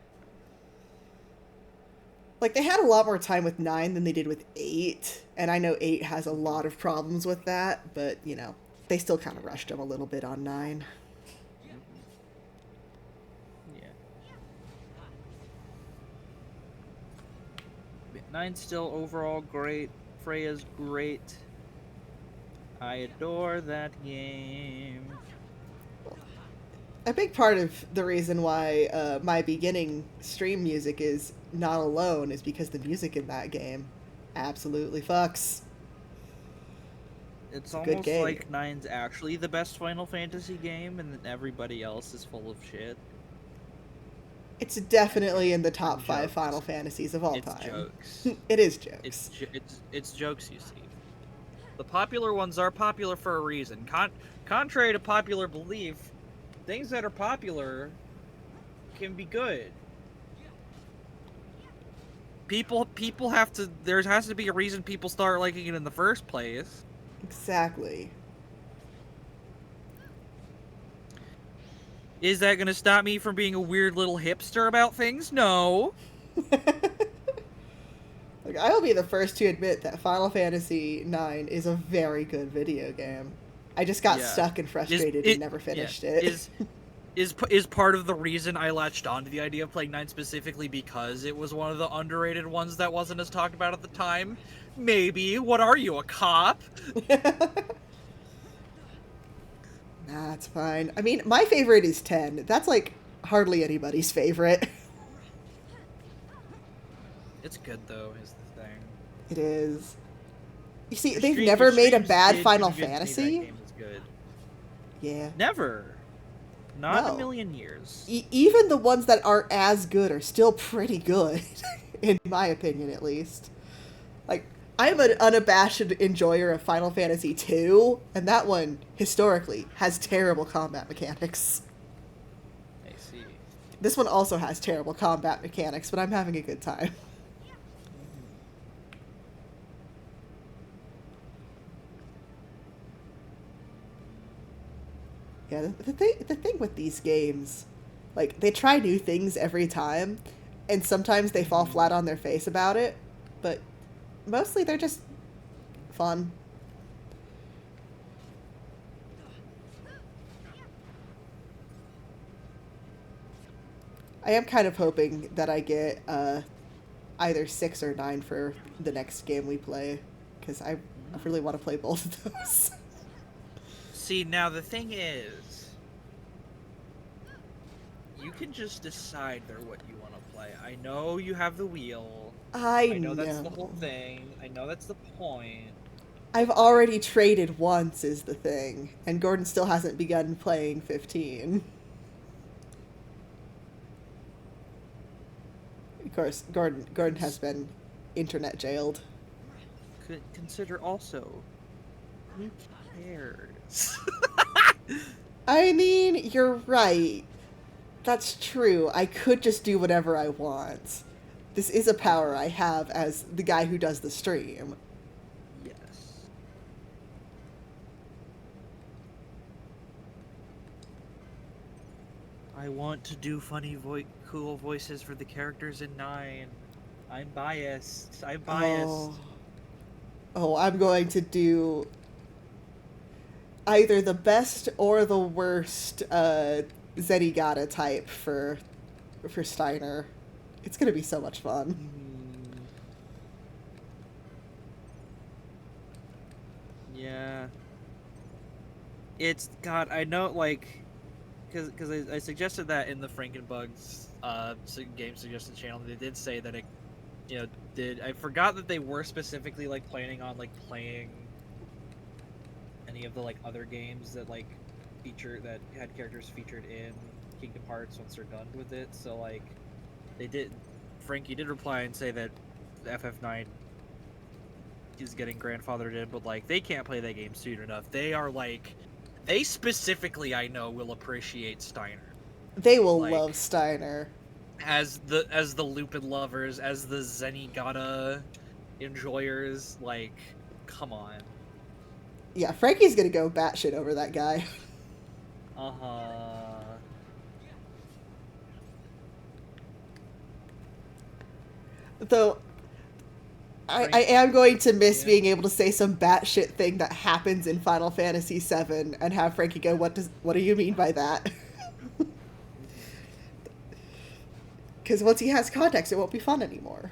Like, they had a lot more time with 9 than they did with 8, and I know 8 has a lot of problems with that, but, they still kind of rushed him a little bit on 9. Yeah. 9's still overall great. Freya's great. I adore that game. A big part of the reason why my beginning stream music is Not Alone is because the music in that game absolutely fucks. It's a good almost game. like 9's actually the best Final Fantasy game, and then everybody else is full of shit. It's definitely in the top 5 Jokes. Final Fantasies of all It's time. jokes. It is jokes. It's jokes, you see. The popular ones are popular for a reason. Contrary to popular belief, things that are popular can be good. People have to. There has to be a reason people start liking it in the first place. Exactly. Is that going to stop me from being a weird little hipster about things? No. Like, I will be the first to admit that Final Fantasy IX is a very good video game. I just got stuck and frustrated and never finished it. Is part of the reason I latched on to the idea of playing 9 specifically because it was one of the underrated ones that wasn't as talked about at the time? Maybe. What are you, a cop? Nah, it's fine. I mean, my favorite is 10. That's, like, hardly anybody's favorite. It's good, though, is the thing. It is. You see, Your they've stream- never your made a streams bad did Final do good to me, that Fantasy. game is good. Yeah. Never. Not No. a million years. Even the ones that aren't as good are still pretty good, in my opinion, at least. Like, I'm an unabashed enjoyer of Final Fantasy II, and that one, historically, has terrible combat mechanics. I see. This one also has terrible combat mechanics, but I'm having a good time. Yeah, the thing with these games, like, they try new things every time, and sometimes they fall flat on their face about it, but mostly they're just fun. I am kind of hoping that I get either 6 or 9 for the next game we play, because I really want to play both of those. See, now the thing is, you can just decide there what you want to play. I know you have the wheel. I know that's the whole thing. I know that's the point. I've already traded once is the thing, and Gordon still hasn't begun playing 15. Of course, Gordon has been internet jailed. Consider also, who cares? I mean, you're right. That's true. I could just do whatever I want. This is a power I have as the guy who does the stream. Yes. I want to do funny cool voices for the characters in 9. I'm biased. I'm biased. Oh, I'm going to do either the best or the worst Zenigata type for Steiner. It's gonna be so much fun. Yeah. It's God. I know, like, because I suggested that in the Frankenbugs game suggestion channel. They did say that it, I forgot that they were specifically like planning on like playing any of the like other games that like that had characters featured in Kingdom Hearts once they're done with it. So like they did. Frankie did reply and say that FF9 is getting grandfathered in, but like they can't play that game soon enough. They are like, they specifically, I know, will appreciate Steiner. They will Like, love Steiner. As the Lupin lovers, as the Zenigata enjoyers, like, come on. Yeah, Frankie's gonna go batshit over that guy. Uh-huh. Though, I am going to miss Yeah. being able to say some batshit thing that happens in Final Fantasy VII and have Frankie go, what do you mean by that? Because once he has context, it won't be fun anymore.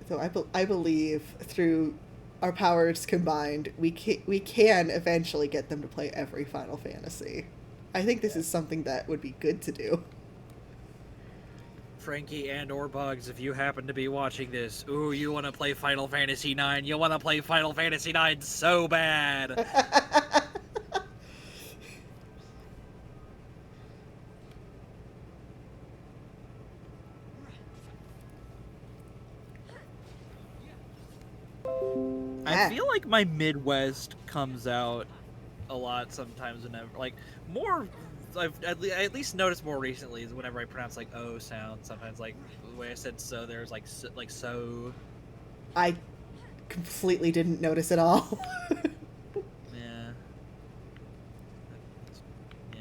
So I believe through our powers combined, we can eventually get them to play every Final Fantasy. I think this is something that would be good to do. Frankie and or Bugs, if you happen to be watching this, ooh, you want to play Final Fantasy IX? You want to play Final Fantasy IX so bad. I feel like my Midwest comes out a lot sometimes whenever, like, more, I've at least noticed more recently is whenever I pronounce, like, O sounds, sometimes, like, the way I said so, there's, like, so. I completely didn't notice at all. Yeah. Yeah.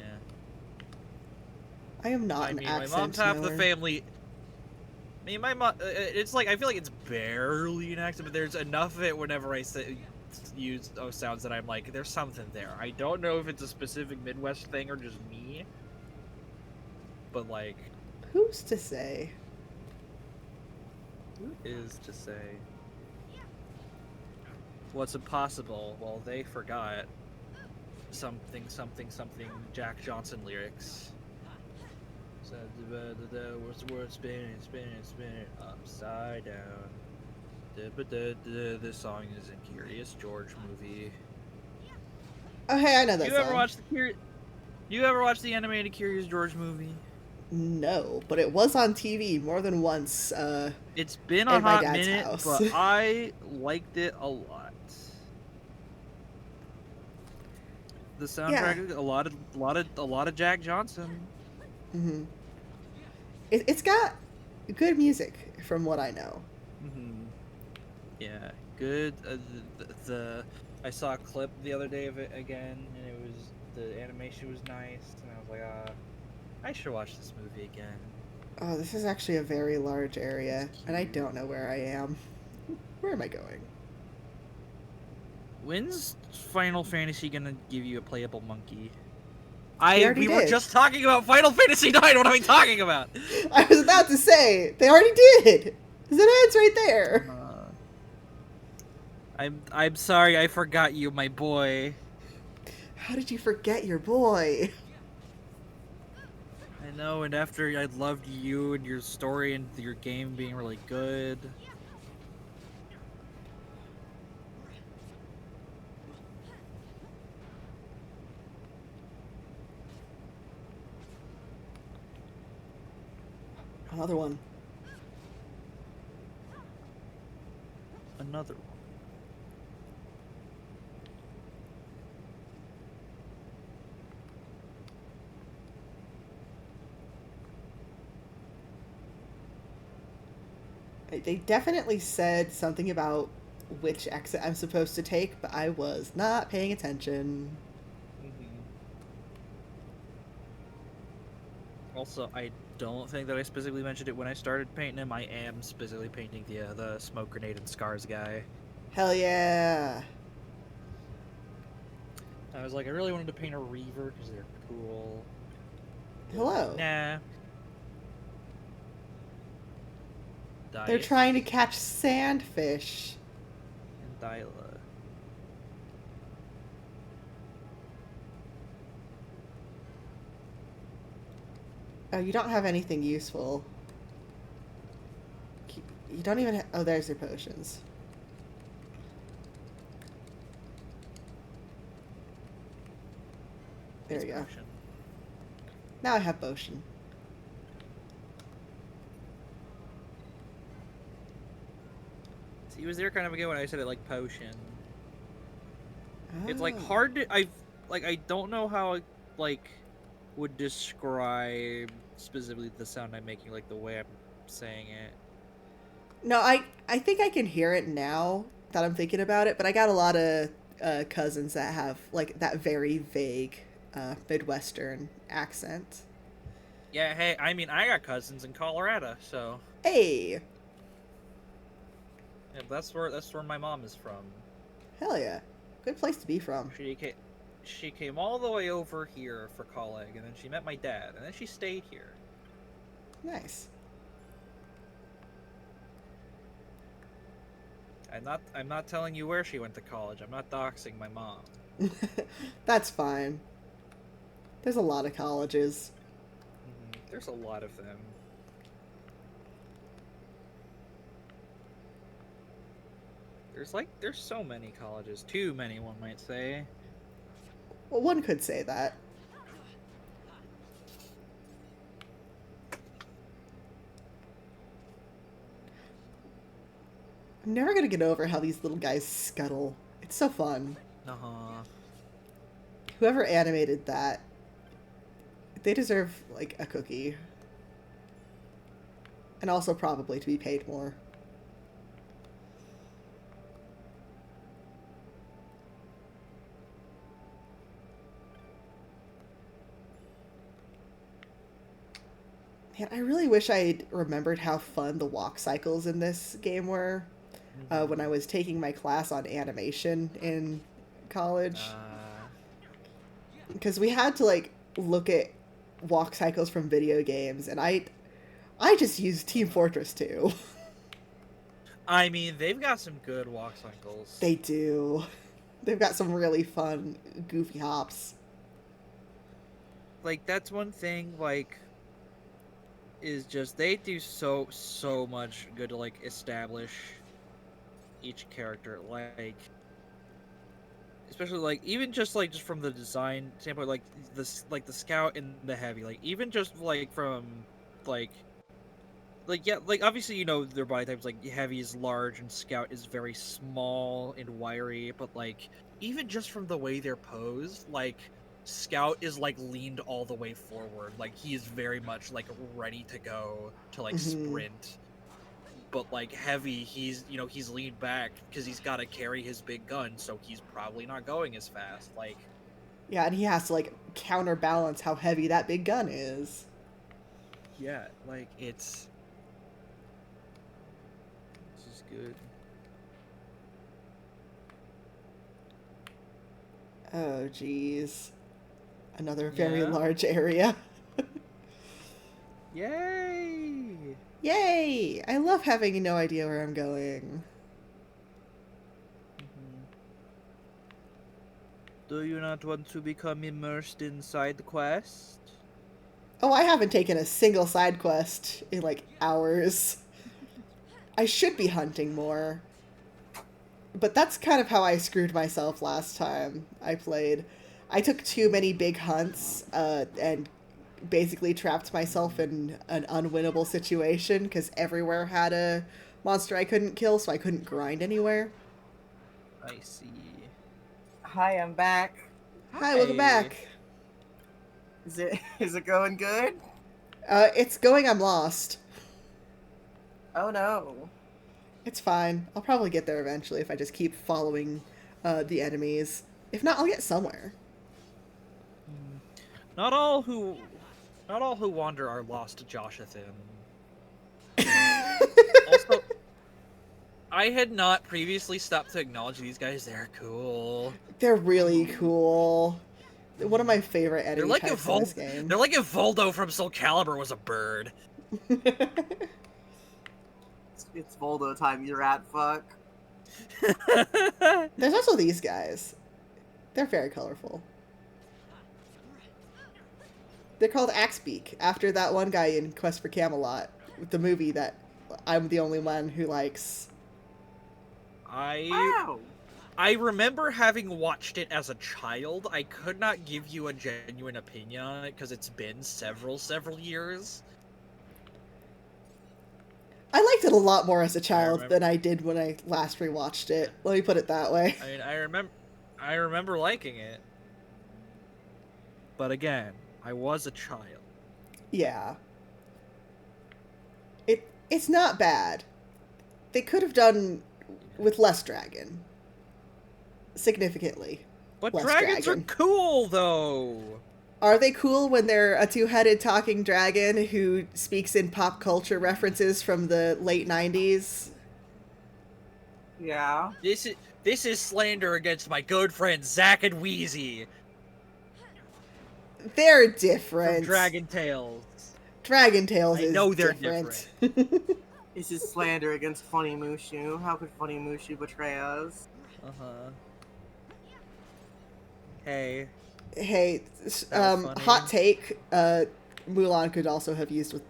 I am not an my accent mom's half the knower. family. I mean, my mom, it's like, I feel like it's barely an accent, but there's enough of it whenever I say, use O sounds that I'm like, there's something there. I don't know if it's a specific Midwest thing or just me, but like, Who's to say? who is to say? What's impossible? Well, they forgot something Jack Johnson lyrics. So the word spinning upside down. This song is in Curious George movie. Oh, hey, I know that You song. ever watch the animated Curious George movie? No, but it was on TV more than once. It's been at a my hot dad's minute, house. but I liked it a lot. The soundtrack, a lot of Jack Johnson. Mm-hmm. It's got good music, from what I know. Mm-hmm. Yeah, good. I saw a clip the other day of it again, and it was, the animation was nice, and I was like, I should watch this movie again. Oh, this is actually a very large area, and I don't know where I am. Where am I going? When's Final Fantasy gonna give you a playable monkey? already We were did. just talking about Final Fantasy IX. What are we talking about? I was about to say they already did. The ad's right there. I'm sorry, I forgot you, my boy. How did you forget your boy? I know, and after I loved you and your story and your game being really good. Another one. Another one. They definitely said something about which exit I'm supposed to take, but I was not paying attention. Also, I don't think that I specifically mentioned it when I started painting him. I am specifically painting the smoke grenade and scars guy. Hell yeah. I was like, I really wanted to paint a Reaver because they're cool. Hello. Nah. They're Dice trying to catch sandfish. and Dyla. Oh, you don't have anything useful. You don't even oh, there's your potions. There you go. Potion. Now I have potion. See, he was there kind of again when I said it like potion. It's like Oh. hard to I don't know how I like would describe specifically the sound I'm making, like the way I'm saying it. No, I think I can hear it now that I'm thinking about it, but I got a lot of cousins that have like that very vague Midwestern accent. Yeah, hey, I mean, I got cousins in Colorado, so Hey, yeah, that's where my mom is from. hell yeah, good place to be from. She came all the way over here for college, and then she met my dad, and then she stayed here. Nice. I'm not telling you where she went to college. I'm not doxing my mom. That's fine. There's a lot of colleges. There's a lot of them. There's so many colleges. Too many, one might say. Well, one could say that. I'm never gonna get over how these little guys scuttle. It's so fun. Uh-huh. Whoever animated that, they deserve, like, a cookie. And also probably to be paid more. Man, I really wish I remembered how fun the walk cycles in this game were when I was taking my class on animation in college. Because we had to, like, look at walk cycles from video games, and I just used Team Fortress 2. I mean, they've got some good walk cycles. They do. They've got some really fun, goofy hops. Like, that's one thing, like, is just they do so much good to, like, establish each character. Like, especially, like, even just from the design standpoint, like the scout and the heavy, like, even just like from like yeah, like, obviously, you know, their body types, like, heavy is large and scout is very small and wiry, but like even just from the way they're posed, like, scout is like leaned all the way forward, like he is very much like ready to go to like sprint. But like heavy, he's, you know, he's leaned back because he's got to carry his big gun, so he's probably not going as fast. Like, Yeah, and he has to, like, counterbalance how heavy that big gun is. yeah, like it's this is good. Oh, jeez. Another very Yeah. large area. Yay! Yay! I love having no idea where I'm going. Do you not want to become immersed in side quest? Oh, I haven't taken a single side quest in, like, hours. I should be hunting more. But that's kind of how I screwed myself last time I played. I took too many big hunts and basically trapped myself in an unwinnable situation because everywhere had a monster I couldn't kill, so I couldn't grind anywhere. I see. Hi, I'm back. Hi, welcome back. Is it going good? It's going. I'm lost. Oh no. It's fine. I'll probably get there eventually if I just keep following the enemies. If not, I'll get somewhere. Not all who wander are lost, Joshathan. Also, I had not previously stopped to acknowledge these guys. They're cool. They're really cool. They're one of my favorite enemy They're like types if in this game. They're like if Voldo from Soul Calibur was a bird. It's Voldo time, you rat fuck. There's also these guys. They're very colorful. They're called Axebeak, after that one guy in Quest for Camelot, the movie that I'm the only one who likes. Wow. I remember having watched it as a child. I could not give you a genuine opinion on it because it's been several years. I liked it a lot more as a child than I did when I last rewatched it. Let me put it that way. I mean, I remember liking it. But again, I was a child. Yeah. It's not bad. they could have done with less dragon. Significantly. But less dragons dragon. are cool, though. Are they cool when they're a two-headed talking dragon who speaks in pop culture references from the late 90s? Yeah. This is slander against my good friends Zack and Wheezy They're from different. Dragon Tales. Dragon Tales I is know they're different. This is slander against Funny Mushu. How could Funny Mushu betray us? Uh-huh. Hey. Hey, funny. hot take, Mulan could also have used with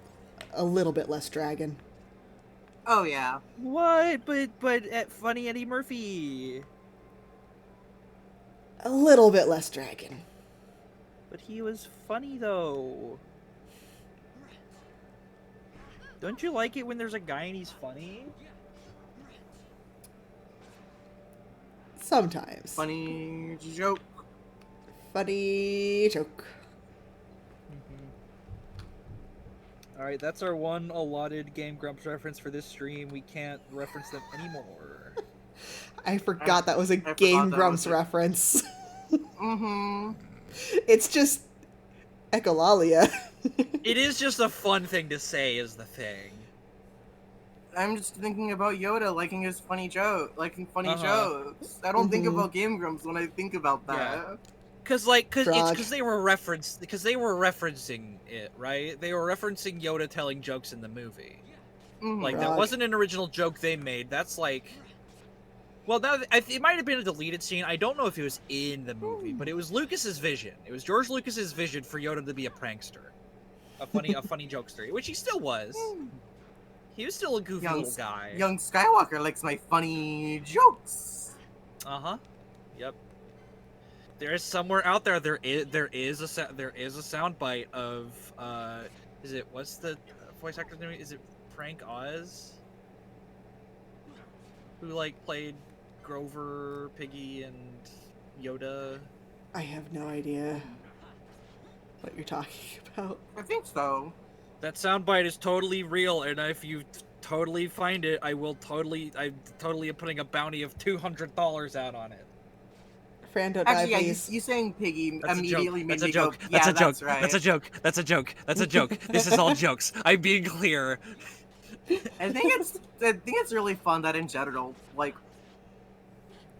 a little bit less dragon. Oh yeah. What? But at Funny Eddie Murphy. A little bit less dragon. But he was funny, though. Don't you like it when there's a guy and he's funny? Sometimes. Funny joke. Funny joke. Alright, that's our one allotted Game Grumps reference for this stream. We can't reference them anymore. I forgot that was a forgot Game that Grumps was it. reference. Mm-hmm. It's just echolalia. It is just a fun thing to say, is the thing. I'm just thinking about Yoda liking his funny joke, liking funny Uh-huh. jokes. I don't think Mhm. about Game Grumps when I think about that. Yeah. Cause it's Frog. because they were referencing it, right? They were referencing Yoda telling jokes in the movie. Mhm. Like that Frog. wasn't an original joke they made. That's like, well, it might have been a deleted scene. I don't know if it was in the movie, but it was Lucas's vision. It was George Lucas's vision for Yoda to be a prankster, a funny jokester, which he still was. He was still a goofy little guy. Young Skywalker likes my funny jokes. Uh-huh. Yep. There is somewhere out there. There is a soundbite of what's the voice actor's name? Is it Frank Oz? Who like played Grover, Piggy, and Yoda? I have no idea what you're talking about. I think so. That soundbite is totally real, and if you totally find it, I'm totally putting a bounty of $200 out on it. Fran, don't die, Actually, yeah, please. you saying Piggy That's immediately a made joke. me That's a joke. go, yeah, That's a joke. right. That's a joke. That's a joke. That's a joke. This is all jokes. I'm being clear. I think it's really fun that in general, like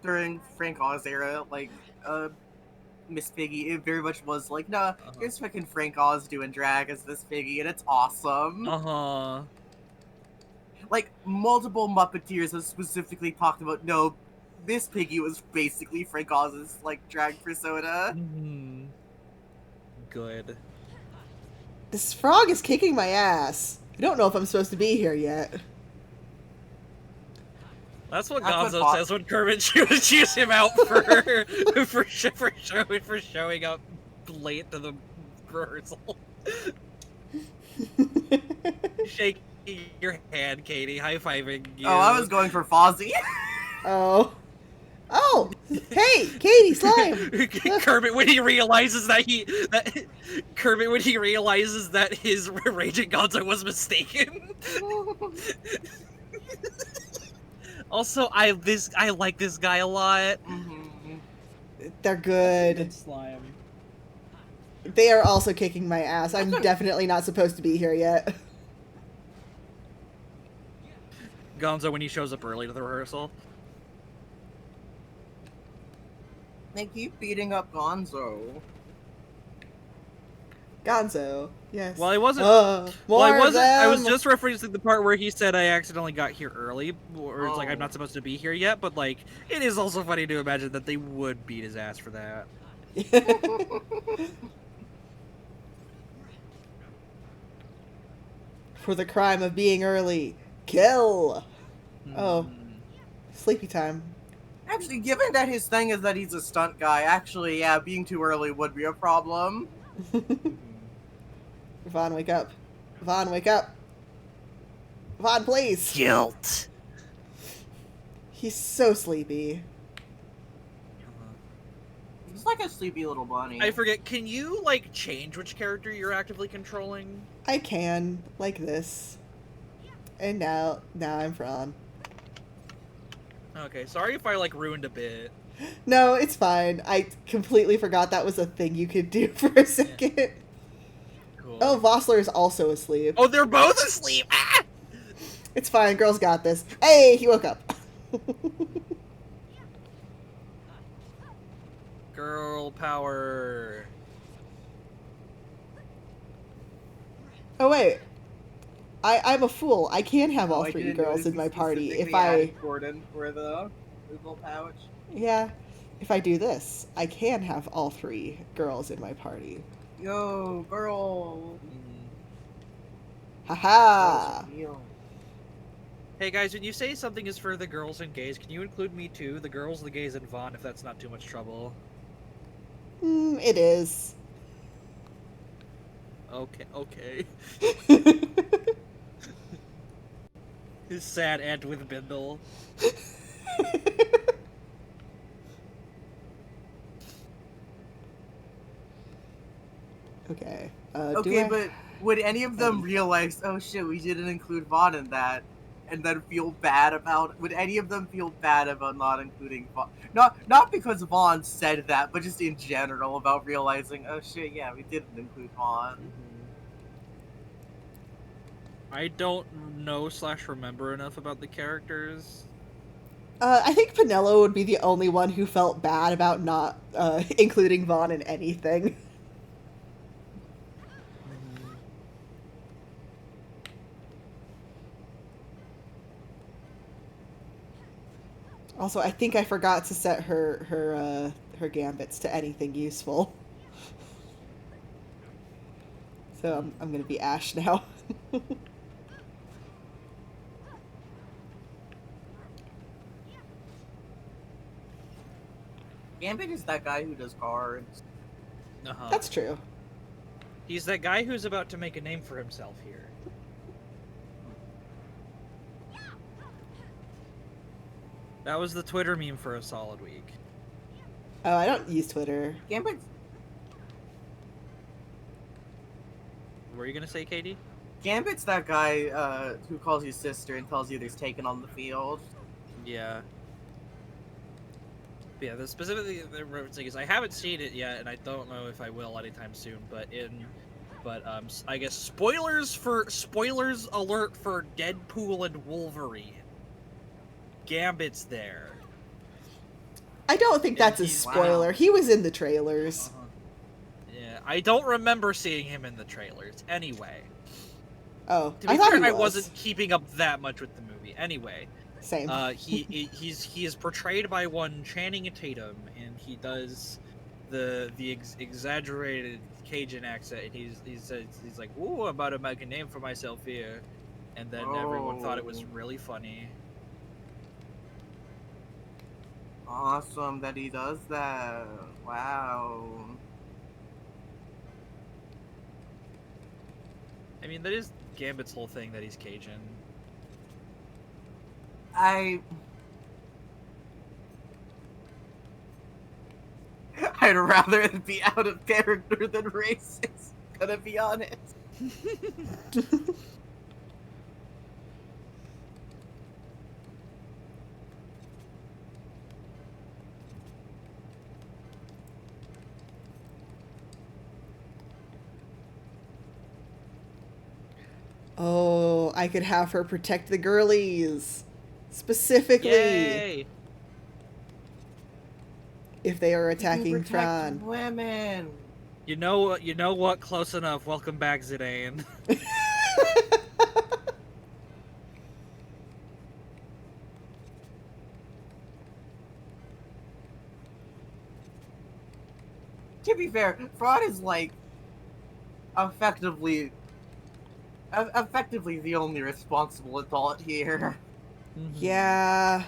during Frank Oz era, like Miss Piggy, it very much was like, nah, here's fucking Frank Oz doing drag as this Piggy, and it's awesome. Uh-huh. Like multiple Muppeteers have specifically talked about, no, this Piggy was basically Frank Oz's like drag persona. Mm-hmm. Good. This frog is kicking my ass. I don't know if I'm supposed to be here yet. That's what That's Gonzo what says when Kermit chews him out for showing up late to the rehearsal. Shaking your hand, Katie, high-fiving you. Oh, I was going for Fozzie. Oh. Oh! Hey! Katie, slime! Kermit when he realizes that his raging Gonzo was mistaken. Also, I like this guy a lot. They're good. Slime. They are also kicking my ass. I'm definitely not supposed to be here yet. Gonzo when he shows up early to the rehearsal. They keep beating up Gonzo. Gonzo. Yes. Well, I wasn't. More I of them. was just referencing the part where he said I accidentally got here early, or it's like I'm not supposed to be here yet. But like, it is also funny to imagine that they would beat his ass for that. For the crime of being early. Kill! Oh. Sleepy time. Actually, given that his thing is that he's a stunt guy, actually, yeah, being too early would be a problem. Vaughn, wake up. Vaughn, wake up. Vaughn, please. Guilt. He's so sleepy. He's like a sleepy little bunny. I forget. Can you like change which character you're actively controlling? I can, like this. And now I'm Fran. Okay, sorry if I like ruined a bit. No, it's fine. I completely forgot that was a thing you could do for a second. Cool. Oh, Vossler is also asleep. Oh, they're both asleep. Ah! It's fine. Girls got this. Hey, he woke up. Girl power. Oh wait, I'm a fool. I can have all I three didn't girls notice in he my party if specifically I. added Gordon for the little pouch. Yeah, if I do this, I can have all three girls in my party. Yo, girl. Haha. Girls appeal. Hey guys, when you say something is for the girls and gays, can you include me too? The girls, the gays, and Vaughn, if that's not too much trouble. It is. Okay. His sad end with Bindle. Okay. Okay, but would any of them realize, oh shit, we didn't include Vaughn in that, and then feel bad about? Would any of them feel bad about not including Vaughn? Not because Vaughn said that, but just in general about realizing, oh shit, yeah, we didn't include Vaughn. I don't know / remember enough about the characters. I think Pinello would be the only one who felt bad about not including Vaughn in anything. Also, I think I forgot to set her gambits to anything useful. So I'm gonna be Ash now. Gambit is that guy who does cards. That's true. He's that guy who's about to make a name for himself here. That was the Twitter meme for a solid week. Oh, I don't use Twitter. Gambit. What were you gonna say, Katie? Gambit's that guy who calls you sister and tells you there's taken on the field. Yeah. But yeah, the specifically the referencing is I haven't seen it yet, and I don't know if I will anytime soon. But I guess spoilers alert for Deadpool and Wolverine. Gambit's there. I don't think that's a spoiler. Wow. He was in the trailers. Yeah, I don't remember seeing him in the trailers. Anyway, Oh, to be I thought fair, he I was. wasn't keeping up that much with the movie. Anyway, Same. he is portrayed by one Channing Tatum, and he does the exaggerated Cajun accent. And he's like, "Ooh, I'm about to make a name for myself here," and then everyone thought it was really funny. Awesome that he does that. Wow. I mean, that is Gambit's whole thing that he's Cajun. I'd rather it be out of character than racist. Gonna be honest. Oh, I could have her protect the girlies. Specifically. Yay! If they are attacking Protect Fran. women. You know what? Close enough. Welcome back, Zidane. To be fair, Fraud is like effectively the only responsible adult here. Yeah.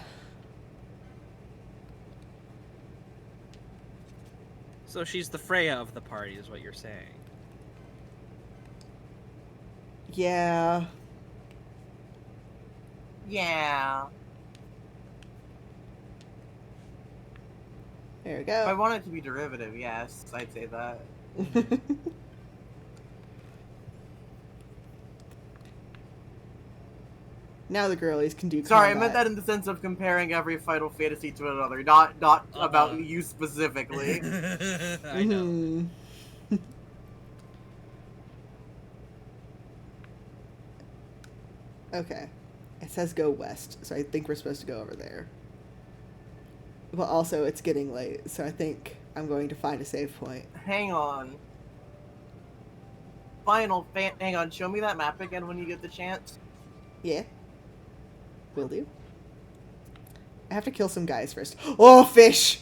So she's the Freya of the party, is what you're saying. Yeah. Yeah. There we If I go. want it to be derivative, yes, I'd say that. Now the girlies can do Sorry, I combat. meant that in the sense of comparing every Final Fantasy to another, not about you specifically. I know. Mhm. Okay. It says go west, so I think we're supposed to go over there. But also, it's getting late, so I think I'm going to find a save point. Hang on. Hang on, show me that map again when you get the chance. Yeah. Will do. I have to kill some guys first. Oh, fish!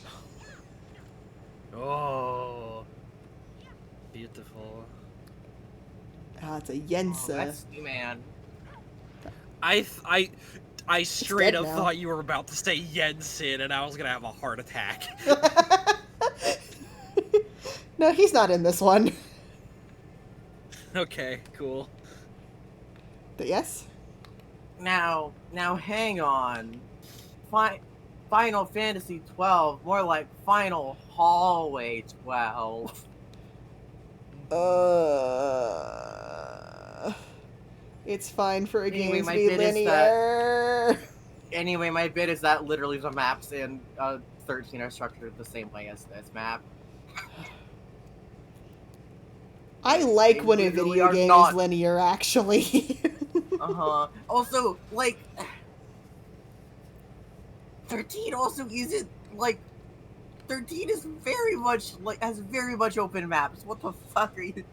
Oh, beautiful. Ah, it's a Oh, Yensa. that's man. I straight dead up now. thought you were about to say Yensin, and I was gonna have a heart attack. No, he's not in this one. Okay, cool. But yes? Now, hang on. Final Fantasy XII, more like Final Hallway 12. It's fine for a Anyway, game to my be bit is linear. Anyway, my bit is that literally the maps in 13 are structured the same way as this map. I like They when a literally video are game not- is linear, actually. Also, like, 13 also isn't, like, 13 is very much, like, has very much open maps. What the fuck are you...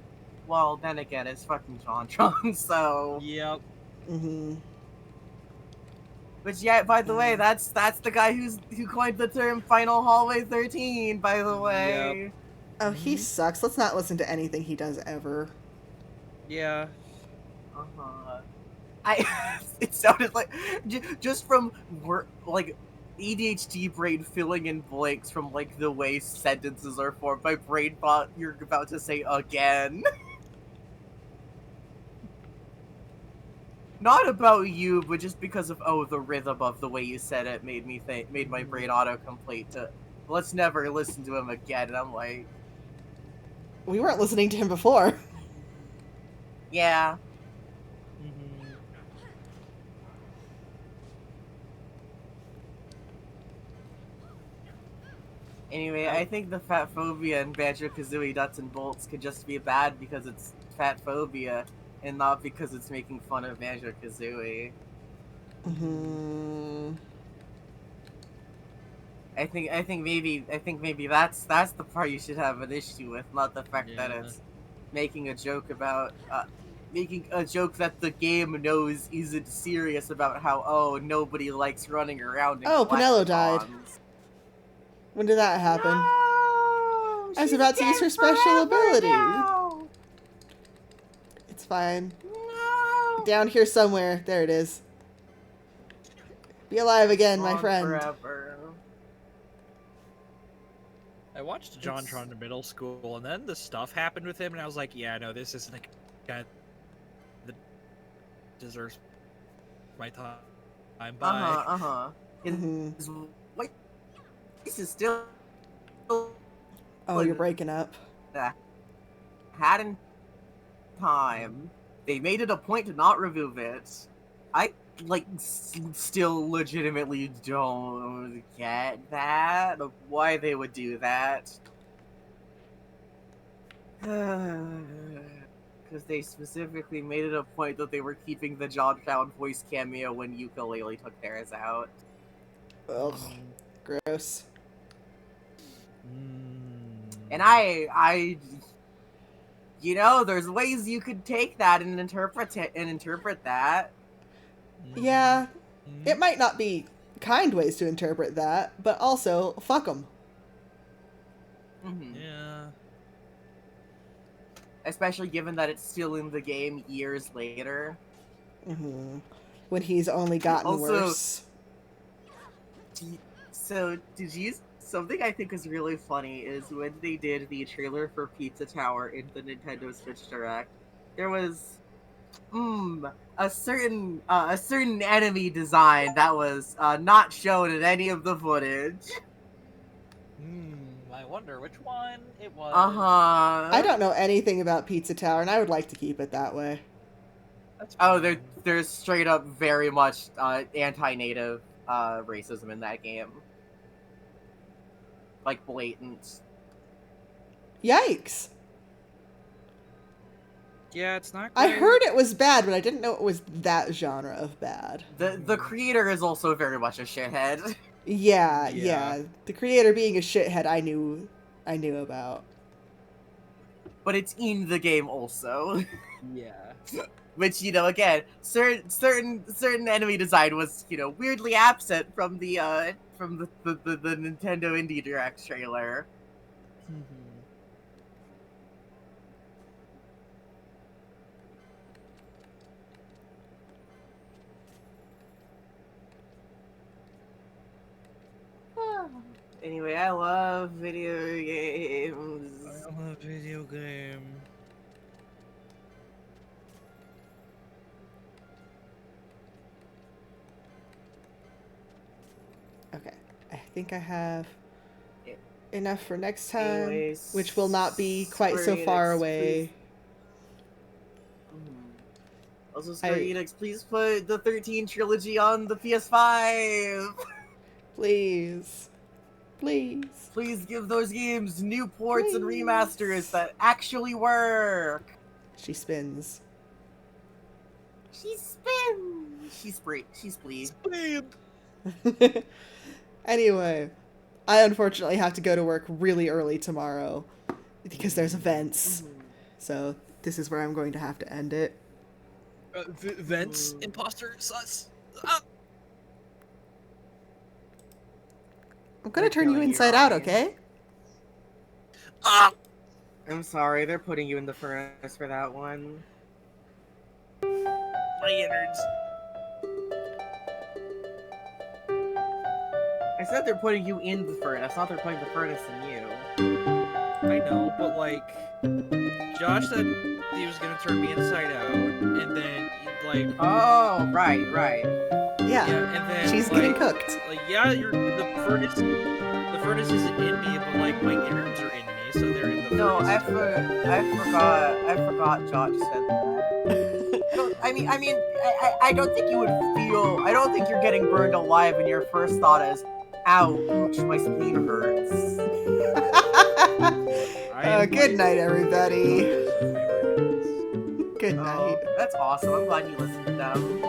Well, then again, it's fucking JonTron, so... Yep. Mm-hmm. But yeah, by the way, that's the guy who coined the term Final Hallway 13, by the way. Oh, he sucks. Let's not listen to anything he does ever. Yeah. It sounded like, just from, like, ADHD brain filling in blanks from, like, the way sentences are formed, my brain thought you're about to say again. Not about you, but just because of, the rhythm of the way you said it made my brain autocomplete to, let's never listen to him again, and I'm like... We weren't listening to him before. Yeah. Mm-hmm. Anyway, I think the fat phobia and Banjo-Kazooie nuts and bolts could just be bad because it's fat phobia and not because it's making fun of Banjo-Kazooie. Mm-hmm. I think maybe that's the part you should have an issue with, not the fact that Yeah. it's making a joke about making a joke that the game knows isn't serious about how nobody likes running around in Pinello died. collectathons. When did that happen? No, I was she's about to use dead her special forever ability. now. It's fine. No. Down here somewhere. There it is. Be alive again, my Gone friend. Forever. I watched JonTron in middle school, and then the stuff happened with him, and I was like, yeah, no, this isn't a guy that deserves my time. Bye. Mhm. His voice is still Oh, you're breaking up. had in time. They made it a point to not remove it. I still legitimately don't get that, of why they would do that. Because they specifically made it a point that they were keeping the JonTron voice cameo when Yooka-Laylee took theirs out. Ugh. Gross. And I there's ways you could take that and interpret that. Yeah. It might not be kind ways to interpret that, but also, fuck them. Yeah. Especially given that it's still in the game years later. Mm-hmm. When he's only gotten Also- worse. So, something I think is really funny is when they did the trailer for Pizza Tower in the Nintendo Switch Direct, there was, a certain enemy design that was not shown in any of the footage. I wonder which one it was. I don't know anything about Pizza Tower, and I would like to keep it that way. Oh, there's straight up very much anti-native racism in that game. Like blatant. Yikes. Yeah, it's not I great. heard it was bad, but I didn't know it was that genre of bad. The creator is also very much a shithead. Yeah, Yeah. yeah. The creator being a shithead, I knew about. But it's in the game also. Yeah. Which, again, certain enemy design was, weirdly absent from the Nintendo Indie Direct trailer. Anyway, I love video games. I love video game. Okay. I think I have Yeah. enough for next time, Anyways, which will not be quite so Square far Enix, away. Also, Square Enix, please put the 13 trilogy on the PS5. Please. Please. Please give those games new ports and Please. remasters that actually work. She spins. She spins. She's pleased. Anyway, I unfortunately have to go to work really early tomorrow because there's events. So this is where I'm going to have to end it. Vents, imposter, sus. I'm gonna They're turn you killing you, inside out, Ryan. okay? I'm sorry, they're putting you in the furnace for that one. My innards. I said they're putting you in the furnace, not they're putting the furnace in you. I know, but like, Josh said he was gonna turn me inside out, and then like, Oh, right. Yeah. and then She's like, getting cooked. Like, yeah, the furnace isn't in me, but like my innards are in me, so they're in the No, furnace. I forgot Josh said that. No, I don't think you would feel, I don't think you're getting burned alive and your first thought is, ow, ooch, my spleen hurts. Good night, everybody. Good night. Oh, that's awesome, I'm glad you listened to them.